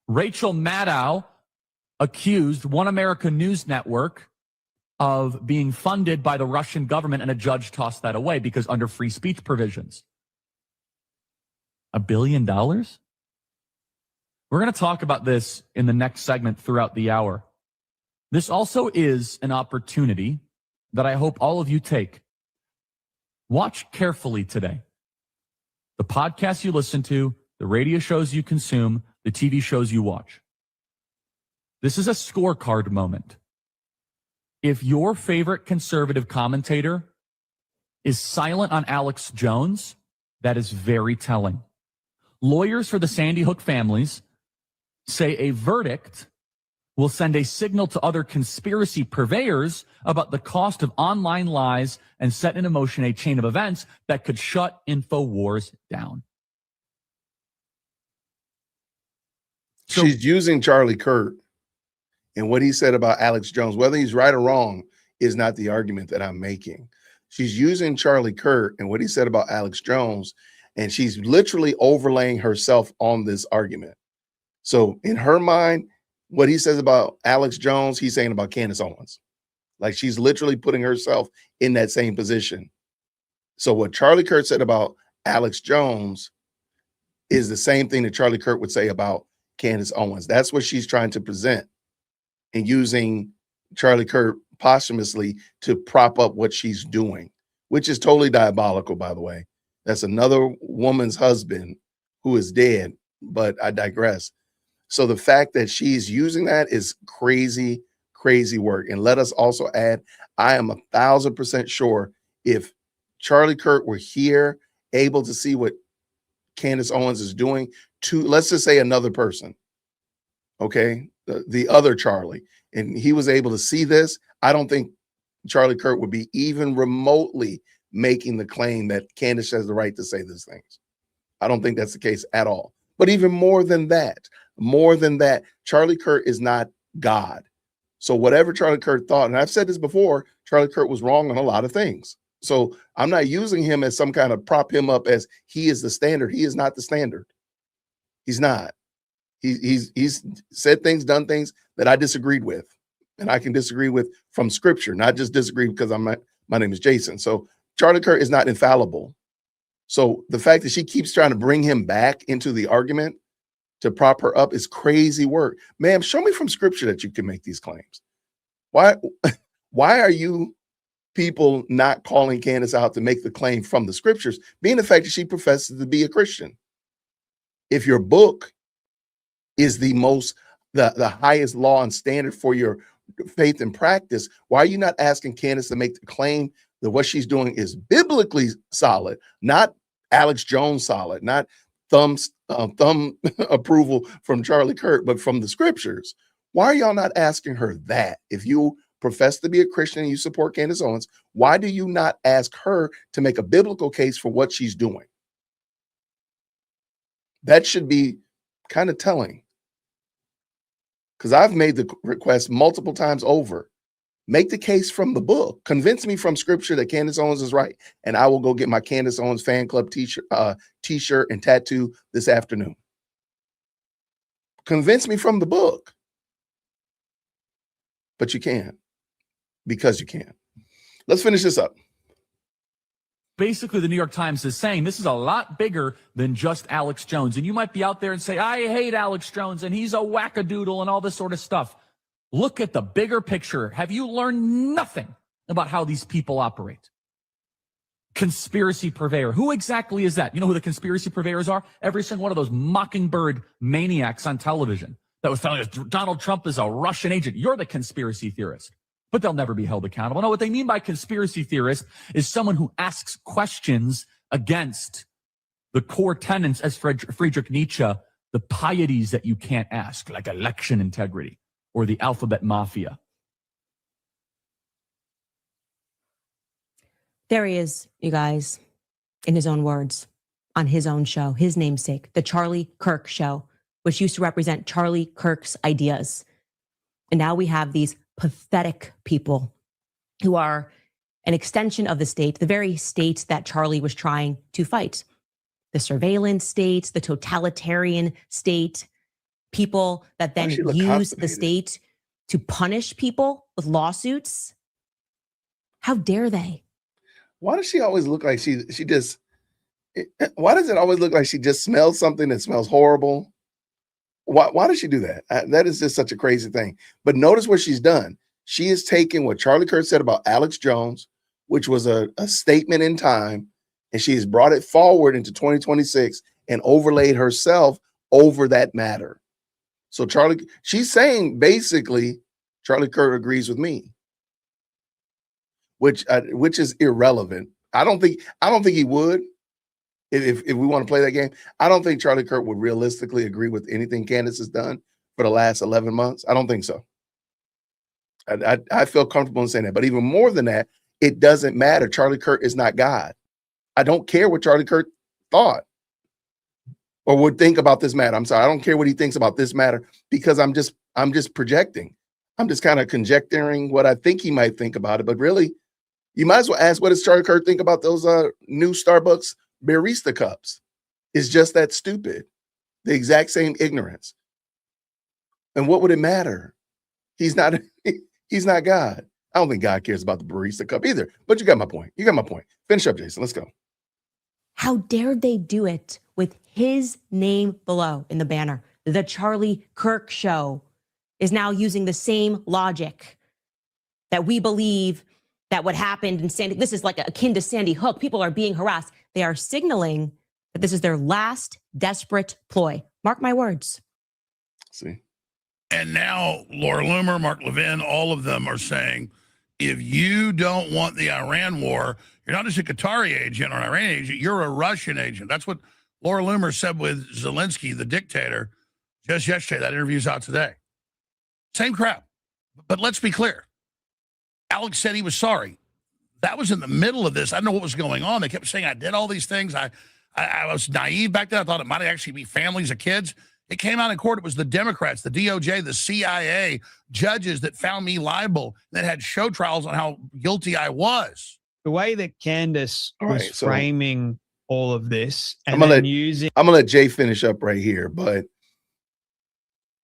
Rachel Maddow accused One America News Network of being funded by the Russian government, and a judge tossed that away because under free speech provisions. $1 billion? We're going to talk about this in the next segment throughout the hour. This also is an opportunity that I hope all of you take. Watch carefully today. The podcasts you listen to, the radio shows you consume, the TV shows you watch. This is a scorecard moment. If your favorite conservative commentator is silent on Alex Jones, that is very telling. Lawyers for the Sandy Hook families say a verdict will send a signal to other conspiracy purveyors about the cost of online lies and set in motion a chain of events that could shut InfoWars down. So, she's using Charlie Kirk and what he said about Alex Jones. Whether he's right or wrong is not the argument that I'm making. She's using Charlie Kirk and what he said about Alex Jones, and she's literally overlaying herself on this argument. So in her mind, what he says about Alex Jones, he's saying about Candace Owens. Like, she's literally putting herself in that same position. So what Charlie Kirk said about Alex Jones is the same thing that Charlie Kirk would say about Candace Owens. That's what she's trying to present, and using Charlie Kirk posthumously to prop up what she's doing, which is totally diabolical, by the way. That's another woman's husband who is dead, but I digress. So the fact that she's using that is crazy, crazy work. And let us also add, I am 1,000% sure if Charlie Kirk were here, able to see what Candace Owens is doing to, let's just say, another person, okay, the other Charlie, and he was able to see this, I don't think Charlie Kirk would be even remotely making the claim that Candace has the right to say these things. I don't think that's the case at all. But even more than that, Charlie Kirk is not God. So whatever Charlie Kirk thought, and I've said this before, Charlie Kirk was wrong on a lot of things. So I'm not using him as some kind of prop him up as he is the standard. He is not the standard. He's not. He's said things, done things that I disagreed with, and I can disagree with from scripture, not just disagree because my name is Jason. So Charlie Kirk is not infallible. So the fact that she keeps trying to bring him back into the argument to prop her up is crazy work. Ma'am, show me from scripture that you can make these claims. Why are you people not calling Candace out to make the claim from the scriptures, being the fact that she professes to be a Christian? If your book is the highest law and standard for your faith and practice, why are you not asking Candace to make the claim that what she's doing is biblically solid, not Alex Jones solid, not thumb approval from Charlie Kirk, but from the scriptures? Why are y'all not asking her that? If you profess to be a Christian and you support Candace Owens, why do you not ask her to make a biblical case for what she's doing? That should be kind of telling, because I've made the request multiple times over. Make the case from the book. Convince me from scripture that Candace Owens is right, and I will go get my Candace Owens fan club t-shirt and tattoo this afternoon. Convince me from the book. But you can't, because you can't. Let's finish this up. Basically, the New York Times is saying this is a lot bigger than just Alex Jones. And you might be out there and say, I hate Alex Jones and he's a wackadoodle and all this sort of stuff. Look at the bigger picture. Have you learned nothing about how these people operate? Conspiracy purveyor. Who exactly is that? You know who the conspiracy purveyors are? Every single one of those mockingbird maniacs on television that was telling us Donald Trump is a Russian agent. You're the conspiracy theorist. But they'll never be held accountable. No, what they mean by conspiracy theorist is someone who asks questions against the core tenets, as Friedrich Nietzsche, the pieties that you can't ask, like election integrity or the alphabet mafia. There he is, you guys, in his own words, on his own show, his namesake, the Charlie Kirk Show, which used to represent Charlie Kirk's ideas. And now we have these pathetic people who are an extension of the state, the very state that Charlie was trying to fight. The surveillance state, the totalitarian state, people that then use the state to punish people with lawsuits. How dare they? Why does she always look like she just, why does it always look like she just smells something that smells horrible? Why does she do that? That is just such a crazy thing. But notice what she's done. She has taken what Charlie Kirk said about Alex Jones, which was a statement in time, and she has brought it forward into 2026 and overlaid herself over that matter. So she's saying basically, Charlie Kirk agrees with me, which is irrelevant. I don't think he would. If we want to play that game, I don't think Charlie Kirk would realistically agree with anything Candace has done for the last 11 months. I don't think so. I feel comfortable in saying that. But even more than that, it doesn't matter. Charlie Kirk is not God. I don't care what Charlie Kirk thought or would think about this matter. I'm sorry. I don't care what he thinks about this matter because I'm just projecting. I'm just kind of conjecturing what I think he might think about it. But really, you might as well ask, what does Charlie Kirk think about those new Starbucks barista cups? Is just that stupid. The exact same ignorance. And what would it matter? He's not God. I don't think God cares about the barista cup either. But you got my point. Finish up, Jason. Let's go. How dare they do it with his name below in the banner? The Charlie Kirk Show is now using the same logic that we believe that what happened in Sandy, this is like akin to Sandy Hook. People are being harassed. They are signaling that this is their last desperate ploy. Mark my words. See. And now Laura Loomer, Mark Levin, all of them are saying, if you don't want the Iran war, you're not just a Qatari agent or an Iranian agent, you're a Russian agent. That's what Laura Loomer said with Zelensky, the dictator, just yesterday. That interview's out today. Same crap. But let's be clear. Alex said he was sorry. That was in the middle of this. I don't know what was going on. They kept saying I did all these things. I was naive back then. I thought it might actually be families of kids. It came out in court. It was the Democrats, the DOJ, the CIA, judges that found me liable, that had show trials on how guilty I was. The way that Candace was framing all of this, and I'm gonna let Jay finish up right here, but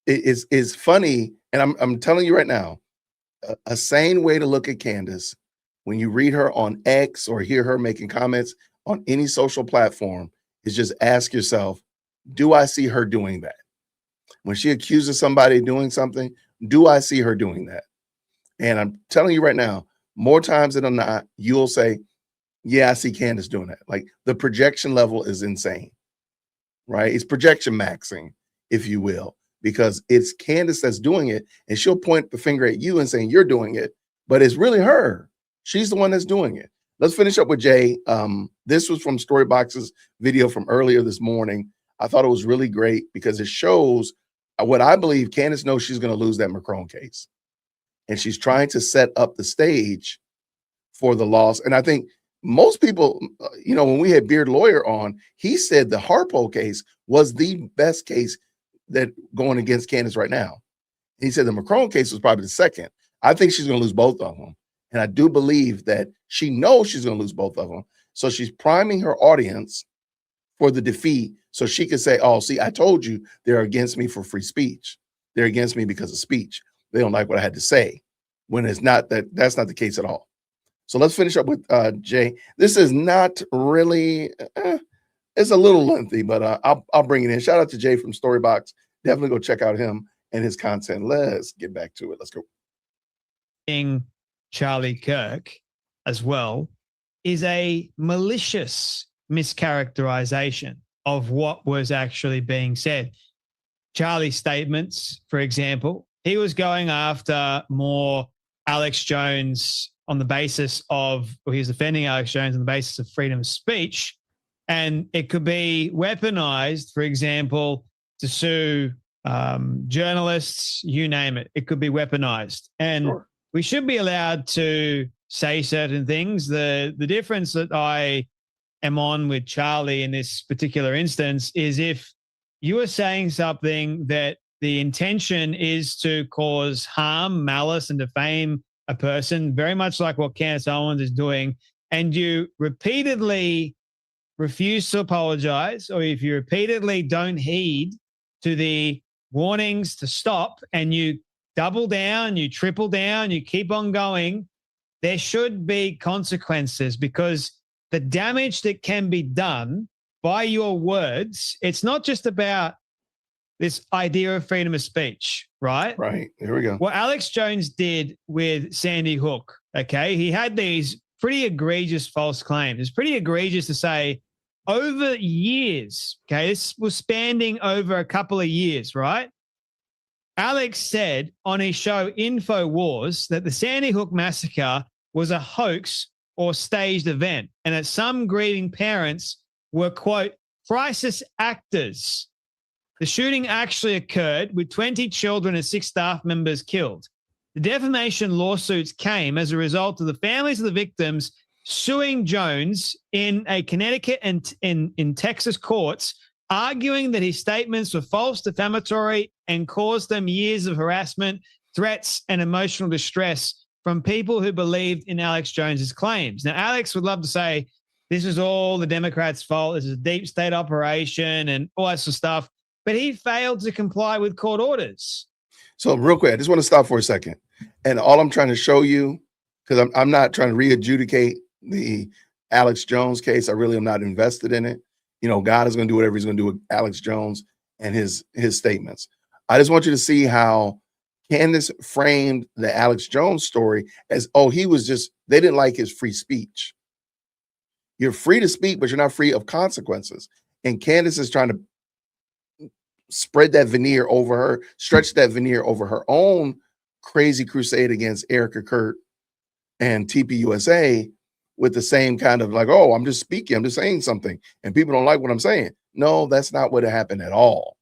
it's funny, and I'm telling you right now, a sane way to look at Candace when you read her on X or hear her making comments on any social platform is just ask yourself, do I see her doing that? When she accuses somebody of doing something, do I see her doing that? And I'm telling you right now, more times than not, you'll say, yeah, I see Candace doing that. Like the projection level is insane, right? It's projection maxing, if you will, because it's Candace that's doing it, and she'll point the finger at you and saying you're doing it, but it's really her. She's the one that's doing it. Let's finish up with Jay. This was from Storybox's video from earlier this morning. I thought it was really great because it shows what I believe Candace knows she's going to lose that Macron case. And she's trying to set up the stage for the loss. And I think most people, when we had Beard Lawyer on, he said the Harpo case was the best case that going against Candace right now. He said the Macron case was probably the second. I think she's going to lose both of them. And I do believe that she knows she's going to lose both of them. So she's priming her audience for the defeat so she can say, oh, see, I told you they're against me for free speech. They're against me because of speech. They don't like what I had to say, when it's not that's not the case at all. So let's finish up with Jay. This is not really, it's a little lengthy, but I'll bring it in. Shout out to Jay from Storybox. Definitely go check out him and his content. Let's get back to it. Let's go. Charlie Kirk as well is a malicious mischaracterization of what was actually being said. Charlie's statements, for example, he was going after more Alex Jones on the basis of, or he was defending Alex Jones on the basis of freedom of speech. And it could be weaponized, for example, to sue journalists, you name it. It could be weaponized. And we should be allowed to say certain things. The difference that I am on with Charlie in this particular instance is if you are saying something that the intention is to cause harm, malice, and defame a person, very much like what Candace Owens is doing, and you repeatedly refuse to apologize, or if you repeatedly don't heed to the warnings to stop, and you double down, you triple down, you keep on going, there should be consequences, because the damage that can be done by your words, it's not just about this idea of freedom of speech, right? Right. Here we go. What Alex Jones did with Sandy Hook, okay, he had these pretty egregious false claims. It's pretty egregious to say over years, okay, this was spanning over a couple of years, right? Alex said on his show InfoWars that the Sandy Hook massacre was a hoax or staged event, and that some grieving parents were, quote, crisis actors. The shooting actually occurred with 20 children and 6 staff members killed. The defamation lawsuits came as a result of the families of the victims suing Jones in a Connecticut and in Texas courts, arguing that his statements were false, defamatory, and caused them years of harassment, threats, and emotional distress from people who believed in Alex Jones's claims. Now, Alex would love to say this is all the Democrats' fault, this is a deep state operation and all that sort of stuff, but he failed to comply with court orders. So real quick, I just want to stop for a second. And all I'm trying to show you, because I'm not trying to re-adjudicate the Alex Jones case. I really am not invested in it. God is going to do whatever he's going to do with Alex Jones and his statements. I just want you to see how Candace framed the Alex Jones story as, oh, they didn't like his free speech. You're free to speak, but you're not free of consequences. And Candace is trying to spread that veneer over her, stretch that veneer over her own crazy crusade against Erica Kurt and TPUSA with the same kind of like, oh, I'm just speaking, I'm just saying something, and people don't like what I'm saying. No, that's not what happened at all.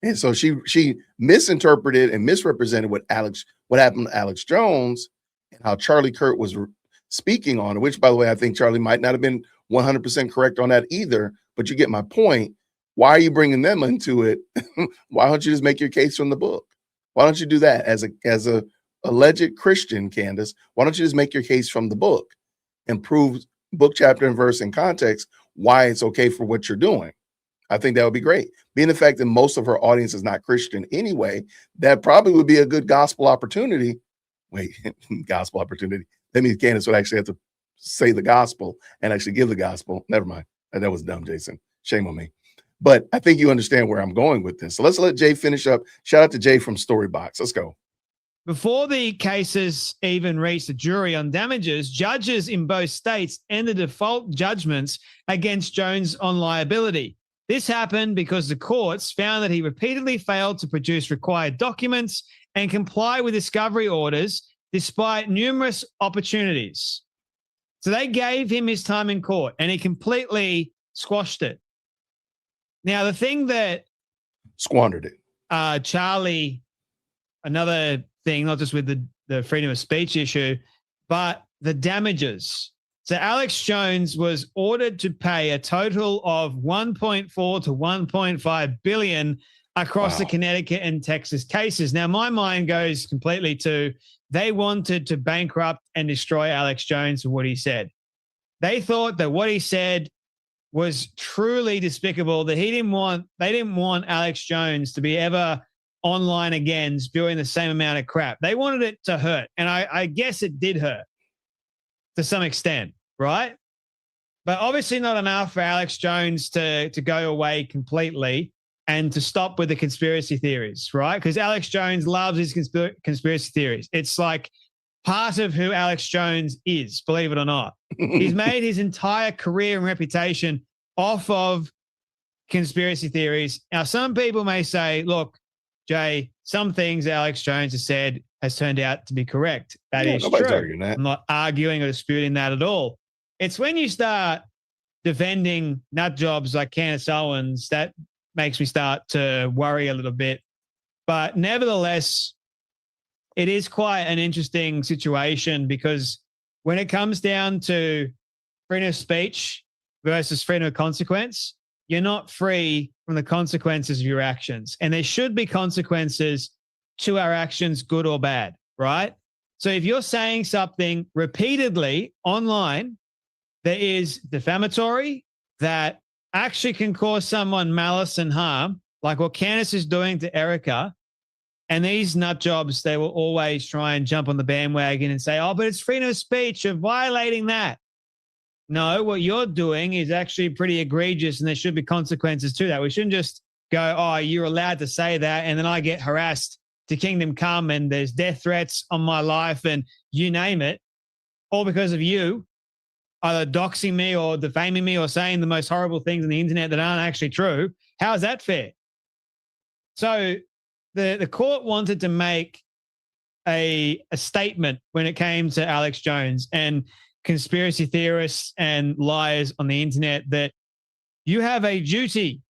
And so she misinterpreted and misrepresented what happened to Alex Jones and how Charlie Kirk was speaking on it, which, by the way, I think Charlie might not have been 100% correct on that either, but you get my point. Why are you bringing them into it? Why don't you just make your case from the book? Why don't you do that as a alleged Christian, Candace? Why don't you just make your case from the book and prove book, chapter, and verse in context why it's okay for what you're doing? I think that would be great. Being the fact that most of her audience is not Christian anyway, that probably would be a good gospel opportunity. Wait, gospel opportunity. That means Candace would actually have to say the gospel and actually give the gospel. Never mind. That was dumb, Jason. Shame on me. But I think you understand where I'm going with this. So let's let Jay finish up. Shout out to Jay from Storybox. Let's go. Before the cases even reached the jury on damages, judges in both states entered default judgments against Jones on liability. This happened because the courts found that he repeatedly failed to produce required documents and comply with discovery orders despite numerous opportunities. So they gave him his time in court and he completely squashed it. Now, the thing that squandered it, Charlie, another thing, not just with the freedom of speech issue, but the damages. So Alex Jones was ordered to pay a total of $1.4 to $1.5 billion across the Connecticut and Texas cases. Now, my mind goes completely to they wanted to bankrupt and destroy Alex Jones for what he said. They thought that what he said was truly despicable, that they didn't want Alex Jones to be ever online again spewing the same amount of crap. They wanted it to hurt. And I guess it did hurt to some extent, right? But obviously not enough for Alex Jones to go away completely and to stop with the conspiracy theories, right? Because Alex Jones loves his conspiracy theories. It's like part of who Alex Jones is, believe it or not. He's made his entire career and reputation off of conspiracy theories. Now, some people may say, look, Jay, some things Alex Jones has said has turned out to be correct. That is nobody's true. arguing that. I'm not arguing or disputing that at all. It's when you start defending nut jobs like Candace Owens that makes me start to worry a little bit. But nevertheless, it is quite an interesting situation because when it comes down to freedom of speech versus freedom of consequence, you're not free from the consequences of your actions. And there should be consequences to our actions, good or bad, right? So if you're saying something repeatedly online that is defamatory, that actually can cause someone malice and harm, like what Candace is doing to Erica, and these nut jobs, they will always try and jump on the bandwagon and say, oh, but it's freedom of speech, you're violating that. No, what you're doing is actually pretty egregious and there should be consequences to that. We shouldn't just go, oh, you're allowed to say that, and then I get harassed to kingdom come and there's death threats on my life and you name it, all because of you either doxing me or defaming me or saying the most horrible things on the internet that aren't actually true. How is that fair? So the court wanted to make a statement when it came to Alex Jones and conspiracy theorists and liars on the internet that you have a duty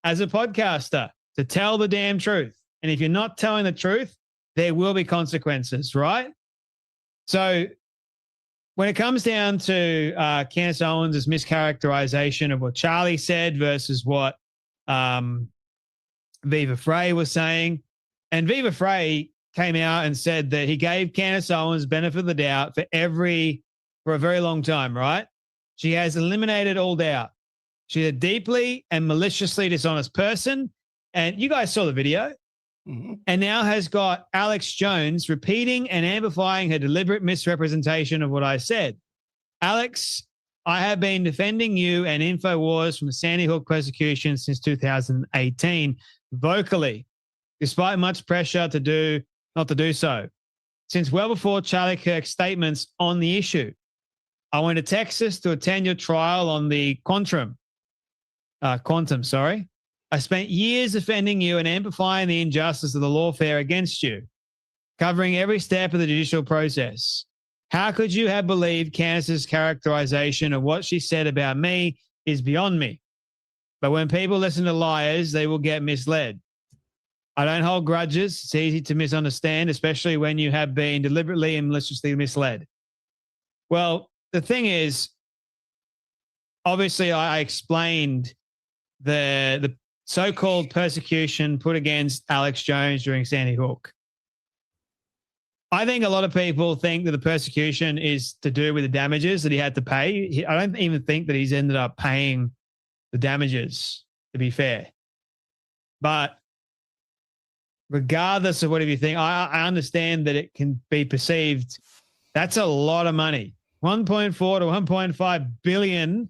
as a podcaster to tell the damn truth. And if you're not telling the truth, there will be consequences, right? So when it comes down to Candace Owens' mischaracterization of what Charlie said versus what Viva Frey was saying, and Viva Frey came out and said that he gave Candace Owens benefit of the doubt for a very long time, right? She has eliminated all doubt. She's a deeply and maliciously dishonest person. And you guys saw the video. Mm-hmm. And now has got Alex Jones repeating and amplifying her deliberate misrepresentation of what I said. Alex, I have been defending you and InfoWars from the Sandy Hook persecution since 2018 vocally, despite much pressure not to do so. Since well before Charlie Kirk's statements on the issue, I went to Texas to attend your trial on the quantum. I spent years defending you and amplifying the injustice of the lawfare against you, covering every step of the judicial process. How could you have believed Candace's characterization of what she said about me is beyond me? But when people listen to liars, they will get misled. I don't hold grudges. It's easy to misunderstand, especially when you have been deliberately and maliciously misled. Well, the thing is, obviously, I explained the so-called persecution put against Alex Jones during Sandy Hook. I think a lot of people think that the persecution is to do with the damages that he had to pay. I don't even think that he's ended up paying the damages, to be fair. But regardless of whatever you think, I understand that it can be perceived. That's a lot of money. 1.4 to 1.5 billion.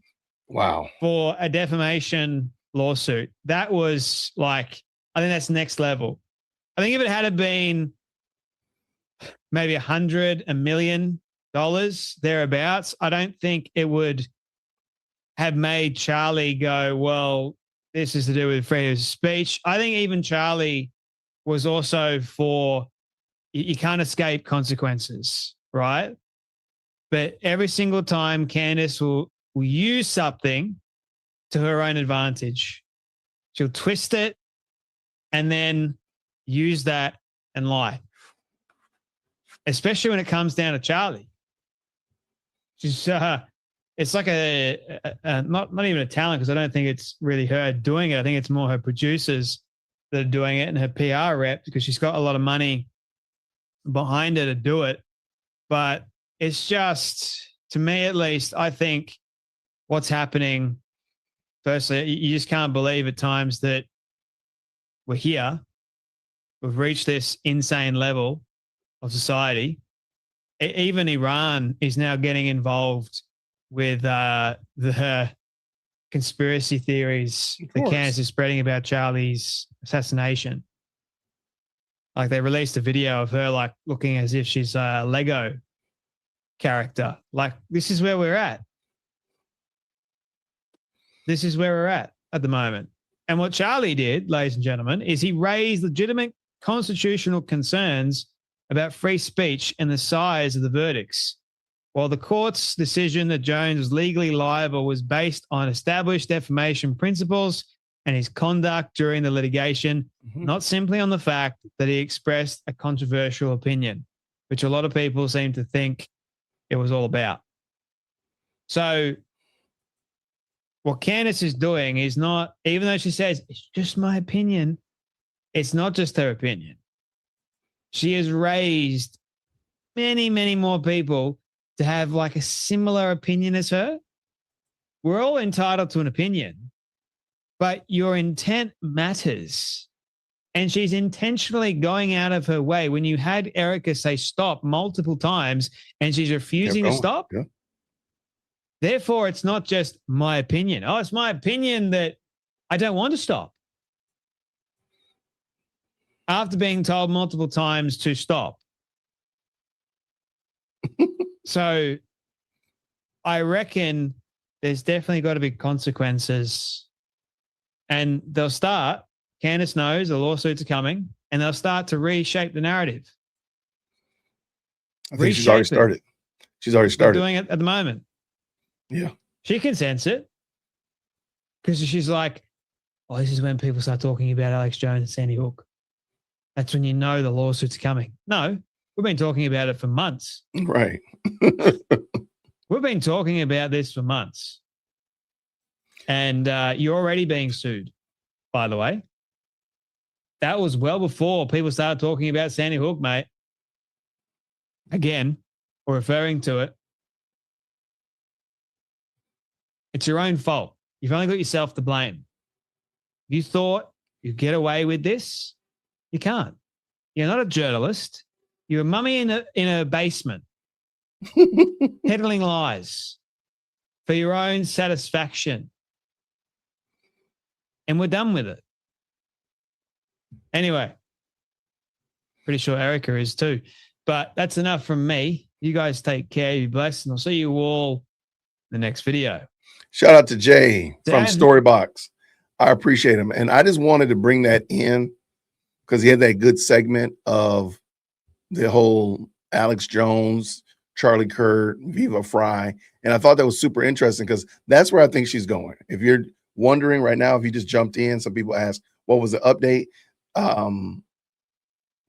Wow. For a defamation lawsuit. That was like, I think that's next level. I think if it had been maybe $100 million thereabouts, I don't think it would have made Charlie go, well, this is to do with freedom of speech. I think even Charlie was also for, you can't escape consequences, right? But every single time Candace will use something to her own advantage. She'll twist it and then use that and lie. Especially when it comes down to Charlie. She's it's like not even a talent, because I don't think it's really her doing it. I think it's more her producers that are doing it and her PR rep, because she's got a lot of money behind her to do it. But it's just, to me at least, I think what's happening, firstly, you just can't believe at times that we're here. We've reached this insane level of society. Even Iran is now getting involved with the conspiracy theories that Candace is spreading about Charlie's assassination. Like, they released a video of her like looking as if she's a Lego character. Like, this is where we're at. This is where we're at the moment. And what Charlie did, ladies and gentlemen, is he raised legitimate constitutional concerns about free speech and the size of the verdicts. While the court's decision that Jones was legally liable was based on established defamation principles and his conduct during the litigation, not simply on the fact that he expressed a controversial opinion, which a lot of people seem to think it was all about. So what Candace is doing is not, even though she says, it's just my opinion, it's not just her opinion. She has raised many, many more people to have like a similar opinion as her. We're all entitled to an opinion, but your intent matters. And she's intentionally going out of her way. When you had Erica say stop multiple times and she's refusing to stop, therefore it's not just my opinion. Oh, it's my opinion that I don't want to stop. After being told multiple times to stop. So I reckon there's definitely got to be consequences. And they'll start, Candace knows the lawsuits are coming, and they'll start to reshape the narrative. I think she's already started. She's already started. They're doing it at the moment. Yeah. She can sense it. Because she's like, oh, this is when people start talking about Alex Jones and Sandy Hook. That's when you know the lawsuits are coming. No, we've been talking about it for months. Right. We've been talking about this for months. And you're already being sued, by the way. That was well before people started talking about Sandy Hook, mate. Again, or referring to it. It's your own fault. You've only got yourself to blame. You thought you'd get away with this. You can't. You're not a journalist. You're a mummy in a basement, peddling lies for your own satisfaction. And we're done with it. Anyway, pretty sure Erica is too. But that's enough from me. You guys take care. Be blessed. And I'll see you all in the next video. Shout out to Jay from Dan. Storybox. I appreciate him. And I just wanted to bring that in because he had that good segment of the whole Alex Jones Charlie Kirk, Viva Fry. And I thought that was super interesting because that's where I think she's going. If you're wondering right now, if you just jumped in, some people ask, what was the update?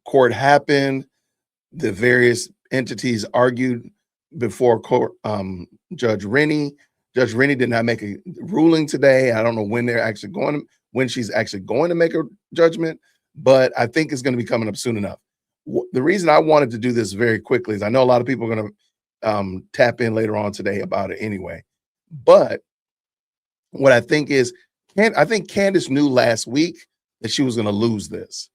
Court happened. The various entities argued before court. Judge Rennie. Judge Rennie did not make a ruling today. I don't know when when she's actually going to make a judgment, but I think it's going to be coming up soon enough. The reason I wanted to do this very quickly is I know a lot of people are going to tap in later on today about it anyway. But what I think is, I think Candace knew last week that she was going to lose this,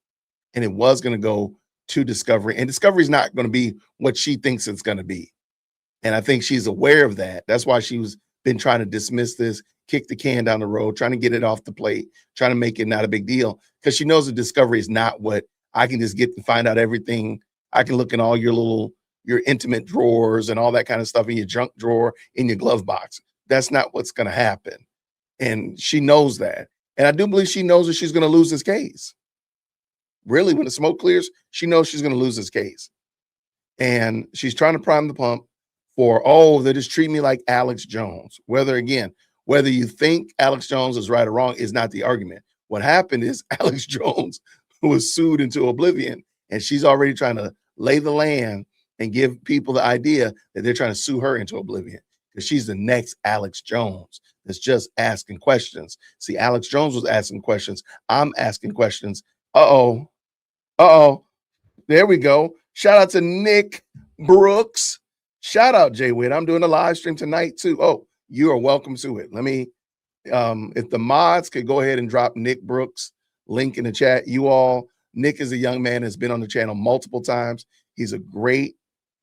and it was going to go to discovery, and discovery is not going to be what she thinks it's going to be. And I think she's aware of that. That's why she was been trying to dismiss this, kick the can down the road, trying to get it off the plate, trying to make it not a big deal, because she knows the discovery is not what I can just get to find out everything. I can look in all your intimate drawers and all that kind of stuff in your junk drawer, in your glove box. That's not what's going to happen. And she knows that. And I do believe she knows that she's going to lose this case. Really, when the smoke clears, she knows she's going to lose this case. And she's trying to prime the pump for, oh, they just treat me like Alex Jones. Whether you think Alex Jones is right or wrong is not the argument. What happened is Alex Jones was sued into oblivion, and she's already trying to lay the land and give people the idea that they're trying to sue her into oblivion, because she's the next Alex Jones that's just asking questions. See, Alex Jones was asking questions. I'm asking questions. Uh-oh. There we go. Shout out to Nick Brooks. Shout out, Jay Witt. I'm doing a live stream tonight too. Oh, you are welcome to it. Let me, if the mods could go ahead and drop Nick Brooks link in the chat. Nick is a young man that's been on the channel multiple times. He's a great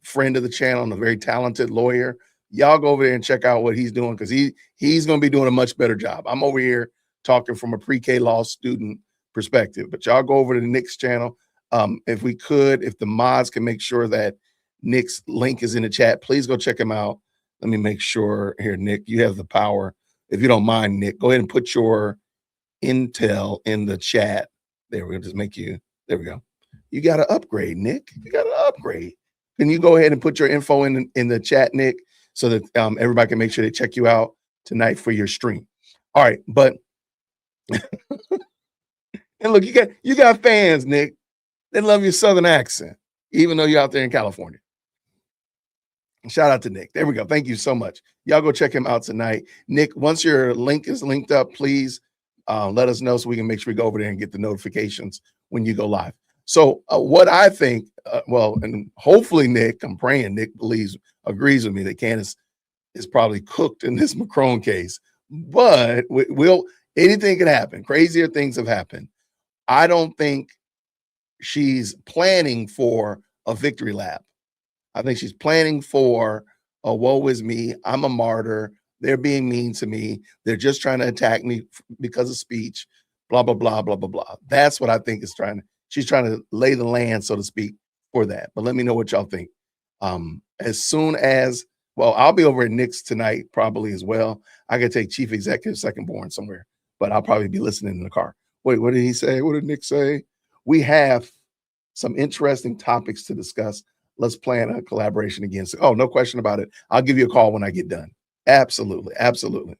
friend of the channel and a very talented lawyer. Y'all go over there and check out what he's doing, because he's going to be doing a much better job. I'm over here talking from a pre-K law student perspective, but y'all go over to Nick's channel. If the mods can make sure that Nick's link is in the chat, please go check him out. Let me make sure here, Nick, you have the power. If you don't mind, Nick, go ahead and put your intel in the chat. There, we'll just make you, there we go. You got to upgrade, Nick. You got to upgrade. Can you go ahead and put your info in the chat, Nick, so that everybody can make sure they check you out tonight for your stream. All right, but and look, you got fans, Nick. They love your Southern accent, even though you're out there in California. Shout out to Nick. There we go. Thank you so much. Y'all go check him out tonight. Nick, once your link is linked up, please let us know so we can make sure we go over there and get the notifications when you go live. So what I think, and hopefully Nick, I'm praying Nick agrees with me that Candace is probably cooked in this Macron case, but anything can happen. Crazier things have happened. I don't think she's planning for a victory lap. I think she's planning for a woe is me. I'm a martyr. They're being mean to me. They're just trying to attack me because of speech, blah, blah, blah, blah, blah, blah. That's what I think she's trying to lay the land, so to speak, for that. But let me know what y'all think. As soon as, I'll be over at Nick's tonight probably as well. I could take Chief Executive Second Born somewhere, but I'll probably be listening in the car. Wait, what did he say? What did Nick say? We have some interesting topics to discuss. Let's plan a collaboration again. Oh, no question about it. I'll give you a call when I get done. Absolutely. Absolutely.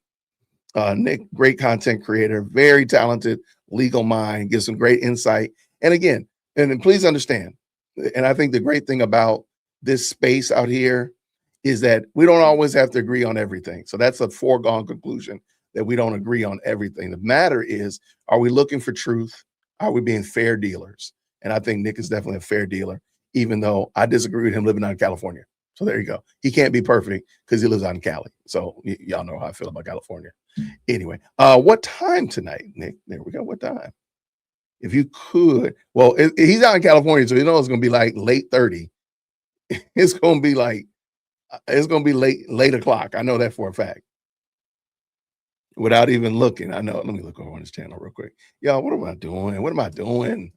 Nick, great content creator, very talented legal mind, gives some great insight. And again, and please understand, and I think the great thing about this space out here is that we don't always have to agree on everything. So that's a foregone conclusion that we don't agree on everything. The matter is, are we looking for truth? Are we being fair dealers? And I think Nick is definitely a fair dealer, even though I disagree with him living out in California. So there you go. He can't be perfect because he lives out in Cali. So y'all know how I feel about California. Anyway, what time tonight, Nick? There we go. What time? If you could, he's out in California, so you know it's going to be like late 30. It's going to be late o'clock. I know that for a fact. Without even looking, I know. Let me look over on his channel real quick. Y'all, what am I doing? What am I doing?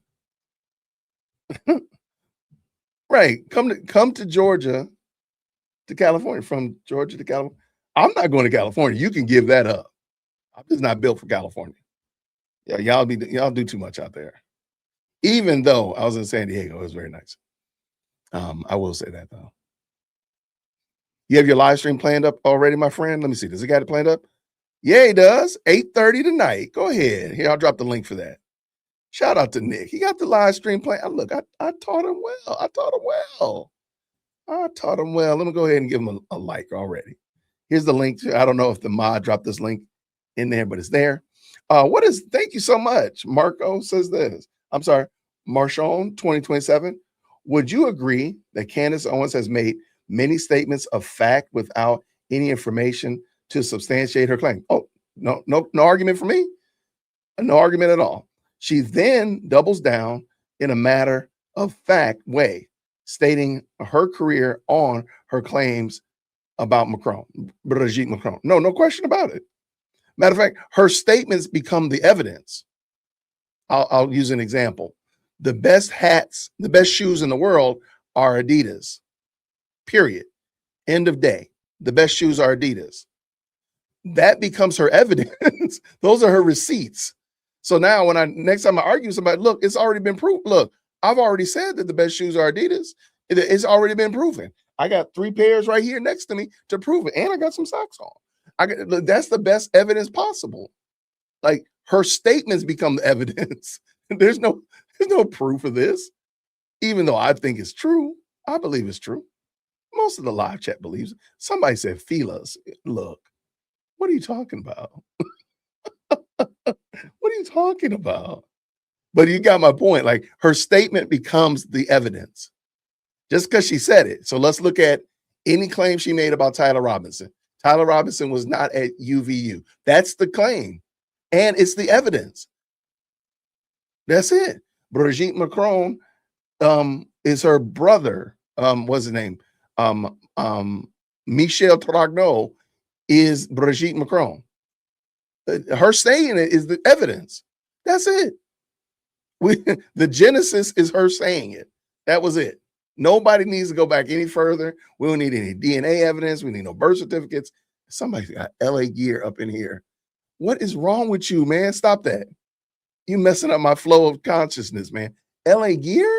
Right. Come to Georgia, to California, from Georgia to California. I'm not going to California. You can give that up. I'm just not built for California. Yeah, y'all do too much out there. Even though I was in San Diego, it was very nice. I will say that though. You have your live stream planned up already, my friend? Let me see. Does it got it planned up? Yeah, he does. 8:30 tonight. Go ahead. Here, I'll drop the link for that. Shout out to Nick. He got the live stream planned. Look, I taught him well. I taught him well. I taught him well. Let me go ahead and give him a like already. Here's the link to, I don't know if the mod dropped this link in there, but it's there. Thank you so much. Marco says this. I'm sorry, Marchon 2027. Would you agree that Candace Owens has made many statements of fact without any information to substantiate her claim? Oh, no argument for me. No argument at all. She then doubles down in a matter of fact way, stating her career on her claims about Macron, Brigitte Macron. No question about it. Matter of fact, her statements become the evidence. I'll use an example. The best hats, the best shoes in the world are Adidas. Period. End of day. The best shoes are Adidas. That becomes her evidence. Those are her receipts. So now next time I argue with somebody, look, it's already been proved. Look, I've already said that the best shoes are Adidas. It's already been proven. I got 3 pairs right here next to me to prove it. And I got some socks on. That's the best evidence possible. Like, her statements become the evidence. There's no proof of this. Even though I think it's true, I believe it's true. Most of the live chat believes it. Somebody said, Felas. Look, what are you talking about? What are you talking about? But you got my point. Like, her statement becomes the evidence just because she said it. So let's look at any claim she made about Tyler Robinson. Tyler Robinson was not at UVU. That's the claim. And it's the evidence. That's it. Brigitte Macron is her brother. What's his name? Michel Tragno is Brigitte Macron. Her saying it is the evidence. That's it. The genesis is her saying it. That was it. Nobody needs to go back any further. We don't need any DNA evidence. We need no birth certificates. Somebody got LA gear up in here. What is wrong with you, man? Stop that. You messing up my flow of consciousness, man. LA gear?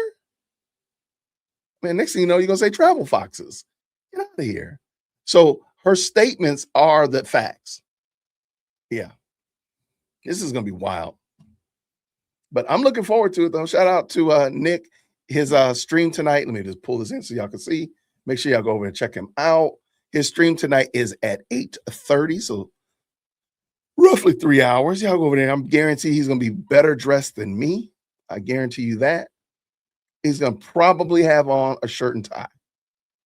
Man, next thing you know, you're going to say travel foxes. Get out of here. So her statements are the facts. Yeah. This is going to be wild. But I'm looking forward to it, though. Shout out to Nick, his stream tonight. Let me just pull this in so y'all can see. Make sure y'all go over and check him out. His stream tonight is at 8:30, so roughly 3 hours. Y'all go over there. I'm guaranteed he's going to be better dressed than me. I guarantee you that. He's going to probably have on a shirt and tie.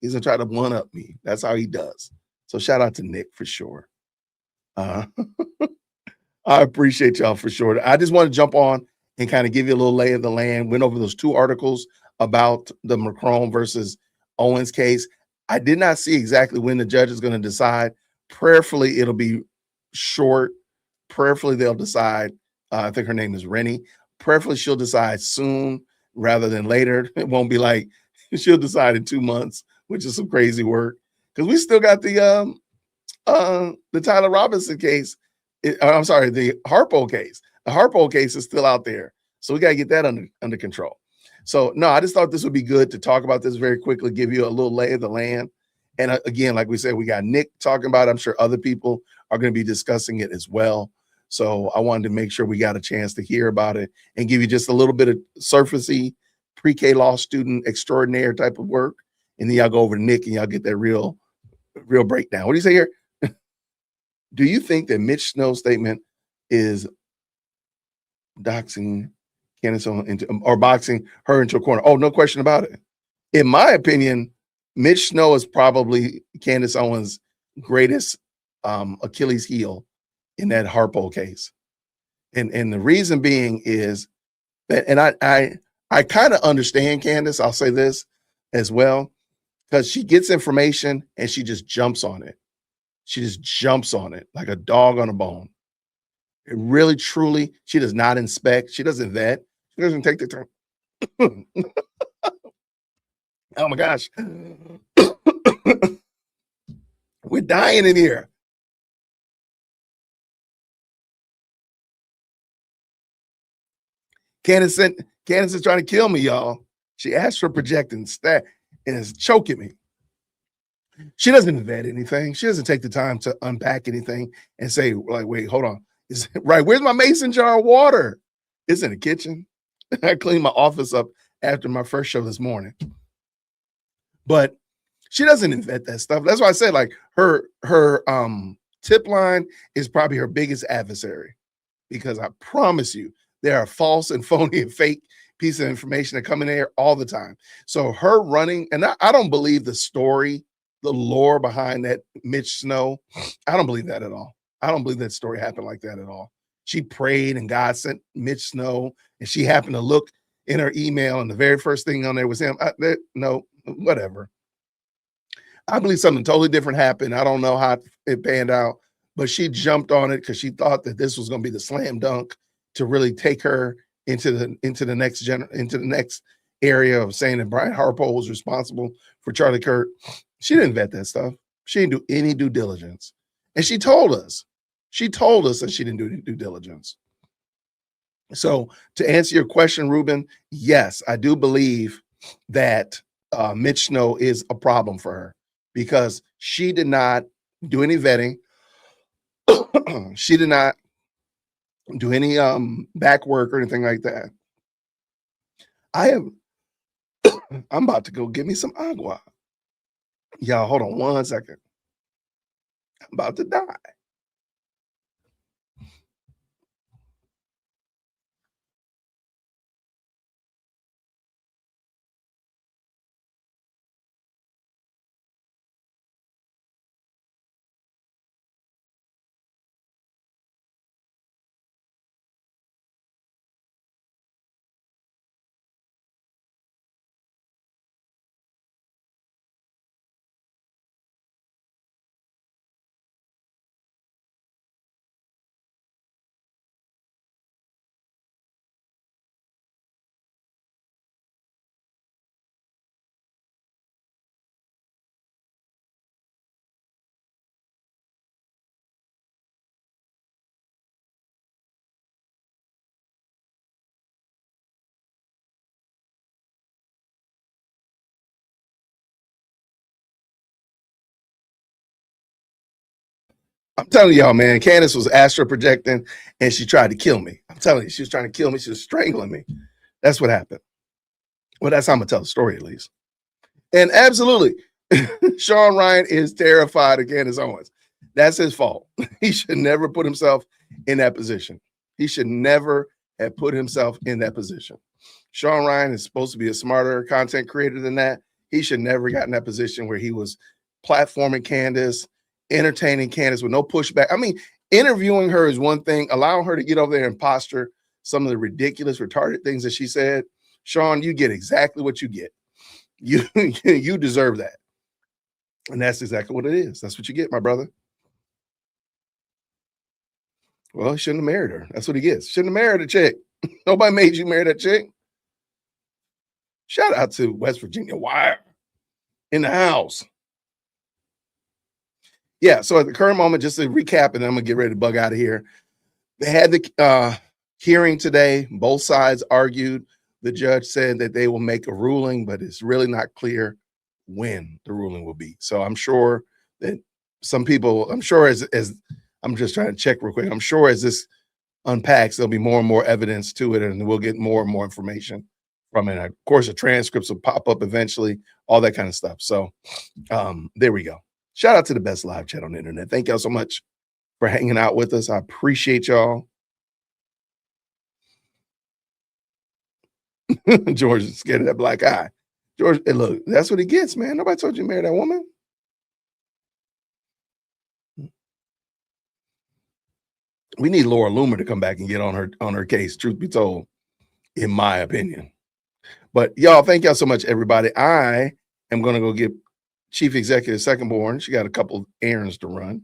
He's going to try to one-up me. That's how he does. So shout out to Nick for sure. I appreciate y'all for sure. I just want to jump on and kind of give you a little lay of the land. Went over those 2 articles about the Macron versus Owens case. I did not see exactly when the judge is going to decide. Prayerfully, it'll be short. Prayerfully, they'll decide. I think her name is Rennie. Prayerfully, she'll decide soon rather than later. It won't be like she'll decide in 2 months, which is some crazy work. Because we still got the Tyler Robinson case. I'm sorry, the Harpo case. The Harpo case is still out there. So we got to get that under control. So, no, I just thought this would be good to talk about this very quickly, give you a little lay of the land. And again, like we said, we got Nick talking about it. I'm sure other people are going to be discussing it as well. So I wanted to make sure we got a chance to hear about it and give you just a little bit of surfacey pre-K law student extraordinaire type of work. And then y'all go over to Nick and y'all get that real breakdown. What do you say here? Do you think that Mitch Snow's statement is doxing Candace or boxing her into a corner? Oh, no question about it. In my opinion, Mitch Snow is probably Candace Owens' greatest Achilles heel in that Harpo case. And the reason being is that, and I kind of understand Candace, I'll say this as well, because she gets information and she just jumps on it. She just jumps on it like a dog on a bone. It really, truly, she does not inspect. She doesn't vet. She doesn't take the time. Oh my gosh. We're dying in here. Candace is trying to kill me, y'all. She asked for projecting stat and is choking me. She doesn't vet anything. She doesn't take the time to unpack anything and say, like, wait, hold on. Is right? Where's my mason jar of water? It's in the kitchen. I cleaned my office up after my first show this morning. But she doesn't invent that stuff. That's why I said, like, her tip line is probably her biggest adversary, because I promise you there are false and phony and fake pieces of information that come in there all the time. So her running, and I don't believe the story, the lore behind that Mitch Snow. I don't believe that at all. I don't believe that story happened like that at all. She prayed and God sent Mitch Snow, and she happened to look in her email and the very first thing on there was him. No, whatever. I believe something totally different happened. I don't know how it panned out, but she jumped on it because she thought that this was going to be the slam dunk to really take her into the next area of saying that Brian Harpo was responsible for Charlie Kirk. She didn't vet that stuff. She didn't do any due diligence. And she told us that she didn't do any due diligence. So to answer your question, Ruben, yes, I do believe that Mitch Snow is a problem for her because she did not do any vetting. She did not do any back work or anything like that. I'm about to go get me some agua. Y'all, hold on 1 second. I'm about to die. I'm telling y'all, man, Candace was astral projecting and she tried to kill me. I'm telling you, she was trying to kill me. She was strangling me. That's what happened. Well, that's how I'm going to tell the story, at least. And absolutely, Sean Ryan is terrified of Candace Owens. That's his fault. He should never put himself in that position. He should never have put himself in that position. Sean Ryan is supposed to be a smarter content creator than that. He should never got in that position where he was platforming Candace, entertaining Candace with no pushback. I mean, interviewing her is one thing. Allowing her to get over there and posture some of the ridiculous, retarded things that she said. Sean, you get exactly what you get. You deserve that. And that's exactly what it is. That's what you get, my brother. Well, he shouldn't have married her. That's what he gets. Shouldn't have married a chick. Nobody made you marry that chick. Shout out to West Virginia Wire in the house. Yeah, so at the current moment, just to recap, and I'm going to get ready to bug out of here. They had the hearing today. Both sides argued. The judge said that they will make a ruling, but it's really not clear when the ruling will be. So I'm sure that some people, I'm sure as I'm just trying to check real quick, I'm sure as this unpacks, there'll be more and more evidence to it, and we'll get more and more information from it. Of course, the transcripts will pop up eventually, all that kind of stuff. So there we go. Shout out to the best live chat on the internet. Thank y'all so much for hanging out with us. I appreciate y'all. George is scared of that black eye. George, hey, look, that's what he gets, man. Nobody told you to marry that woman. We need Laura Loomer to come back and get on her case, truth be told, in my opinion. But y'all, thank y'all so much, everybody. I am going to go get Chief Executive Second Born. She got a couple errands to run.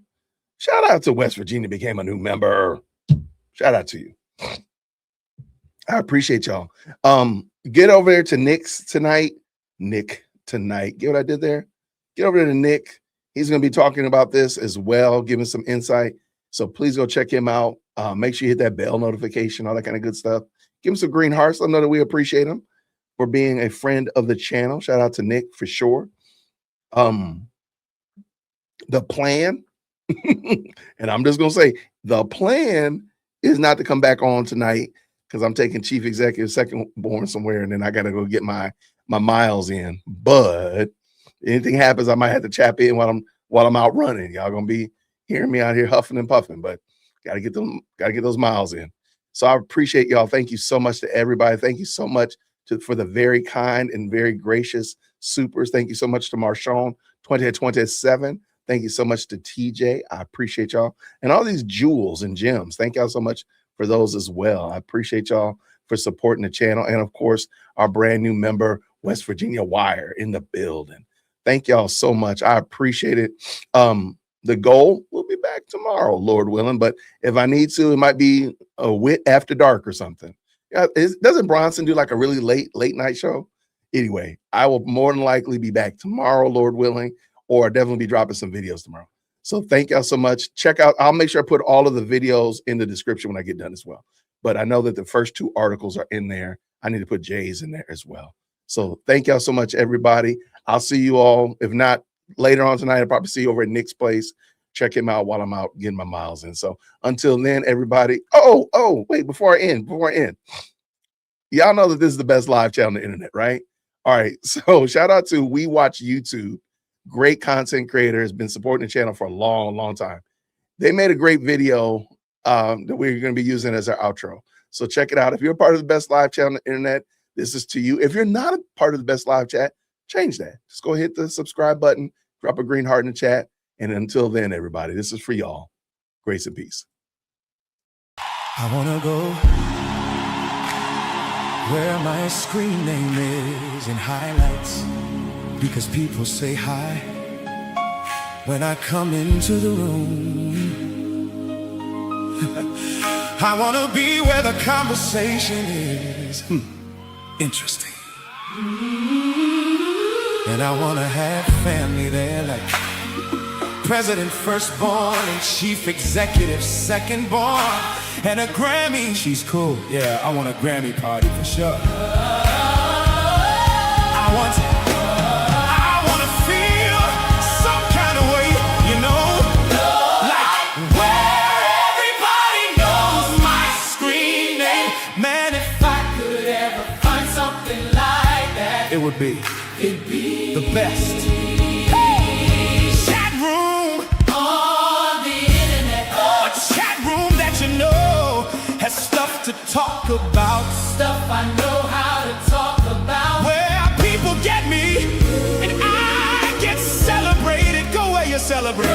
Shout out to West Virginia became a new member. Shout out to you. I appreciate y'all. Get over there to Nick's tonight. Nick tonight. Get what I did there? Get over there to Nick. He's going to be talking about this as well, giving some insight. So please go check him out. Make sure you hit that bell notification, all that kind of good stuff. Give him some green hearts. Let him know that we appreciate him for being a friend of the channel. Shout out to Nick for sure. The plan, and I'm just going to say, the plan is not to come back on tonight because I'm taking chief executive second born somewhere, and then I got to go get my miles in. But anything happens, I might have to chap in while I'm out running. Y'all gonna be hearing me out here huffing and puffing, but gotta get those miles in. So I appreciate y'all. Thank you so much to everybody. Thank you so much for the very kind and very gracious supers. Thank you so much to Marshawn 2027. Thank you so much to TJ. I appreciate y'all. And all these jewels and gems. Thank y'all so much for those as well. I appreciate y'all for supporting the channel. And of course, our brand new member, West Virginia Wire, in the building. Thank y'all so much. I appreciate it. The goal, we'll be back tomorrow, Lord willing. But if I need to, it might be a wit after dark or something. Yeah, doesn't Bronson do like a really late night show? Anyway, I will more than likely be back tomorrow, Lord willing, or definitely be dropping some videos tomorrow. So thank y'all so much. Check out, I'll make sure I put all of the videos in the description when I get done as well. But I know that the first 2 articles are in there. I need to put Jay's in there as well. So thank y'all so much, everybody. I'll see you all. If not later on tonight, I'll probably see you over at Nick's place. Check him out while I'm out getting my miles in. So until then, everybody. Oh, wait, before I end. Y'all know that this is the best live channel on the internet, right? All right. So shout out to We Watch YouTube. Great content creator, has been supporting the channel for a long time. They made a great video that we're going to be using as our outro. So check it out. If you're a part of the best live channel on the internet, this is to you. If you're not a part of the best live chat, change that. Just go hit the subscribe button, drop a green heart in the chat. And until then, everybody, this is for y'all. Grace and peace. I want to go where my screen name is in highlights, because people say hi when I come into the room. I want to be where the conversation is interesting. And I want to have family there, like President firstborn and chief executive secondborn, and a Grammy. She's cool. Yeah, I want a Grammy party for sure. I want to feel some kind of way, you know, like where everybody knows my screen name. Man, if I could ever find something like that, it'd be the best. Chat room on the internet, a chat room that you know has stuff to talk about, stuff I know how to talk about, where people get me and I get celebrated. Go where you celebrate.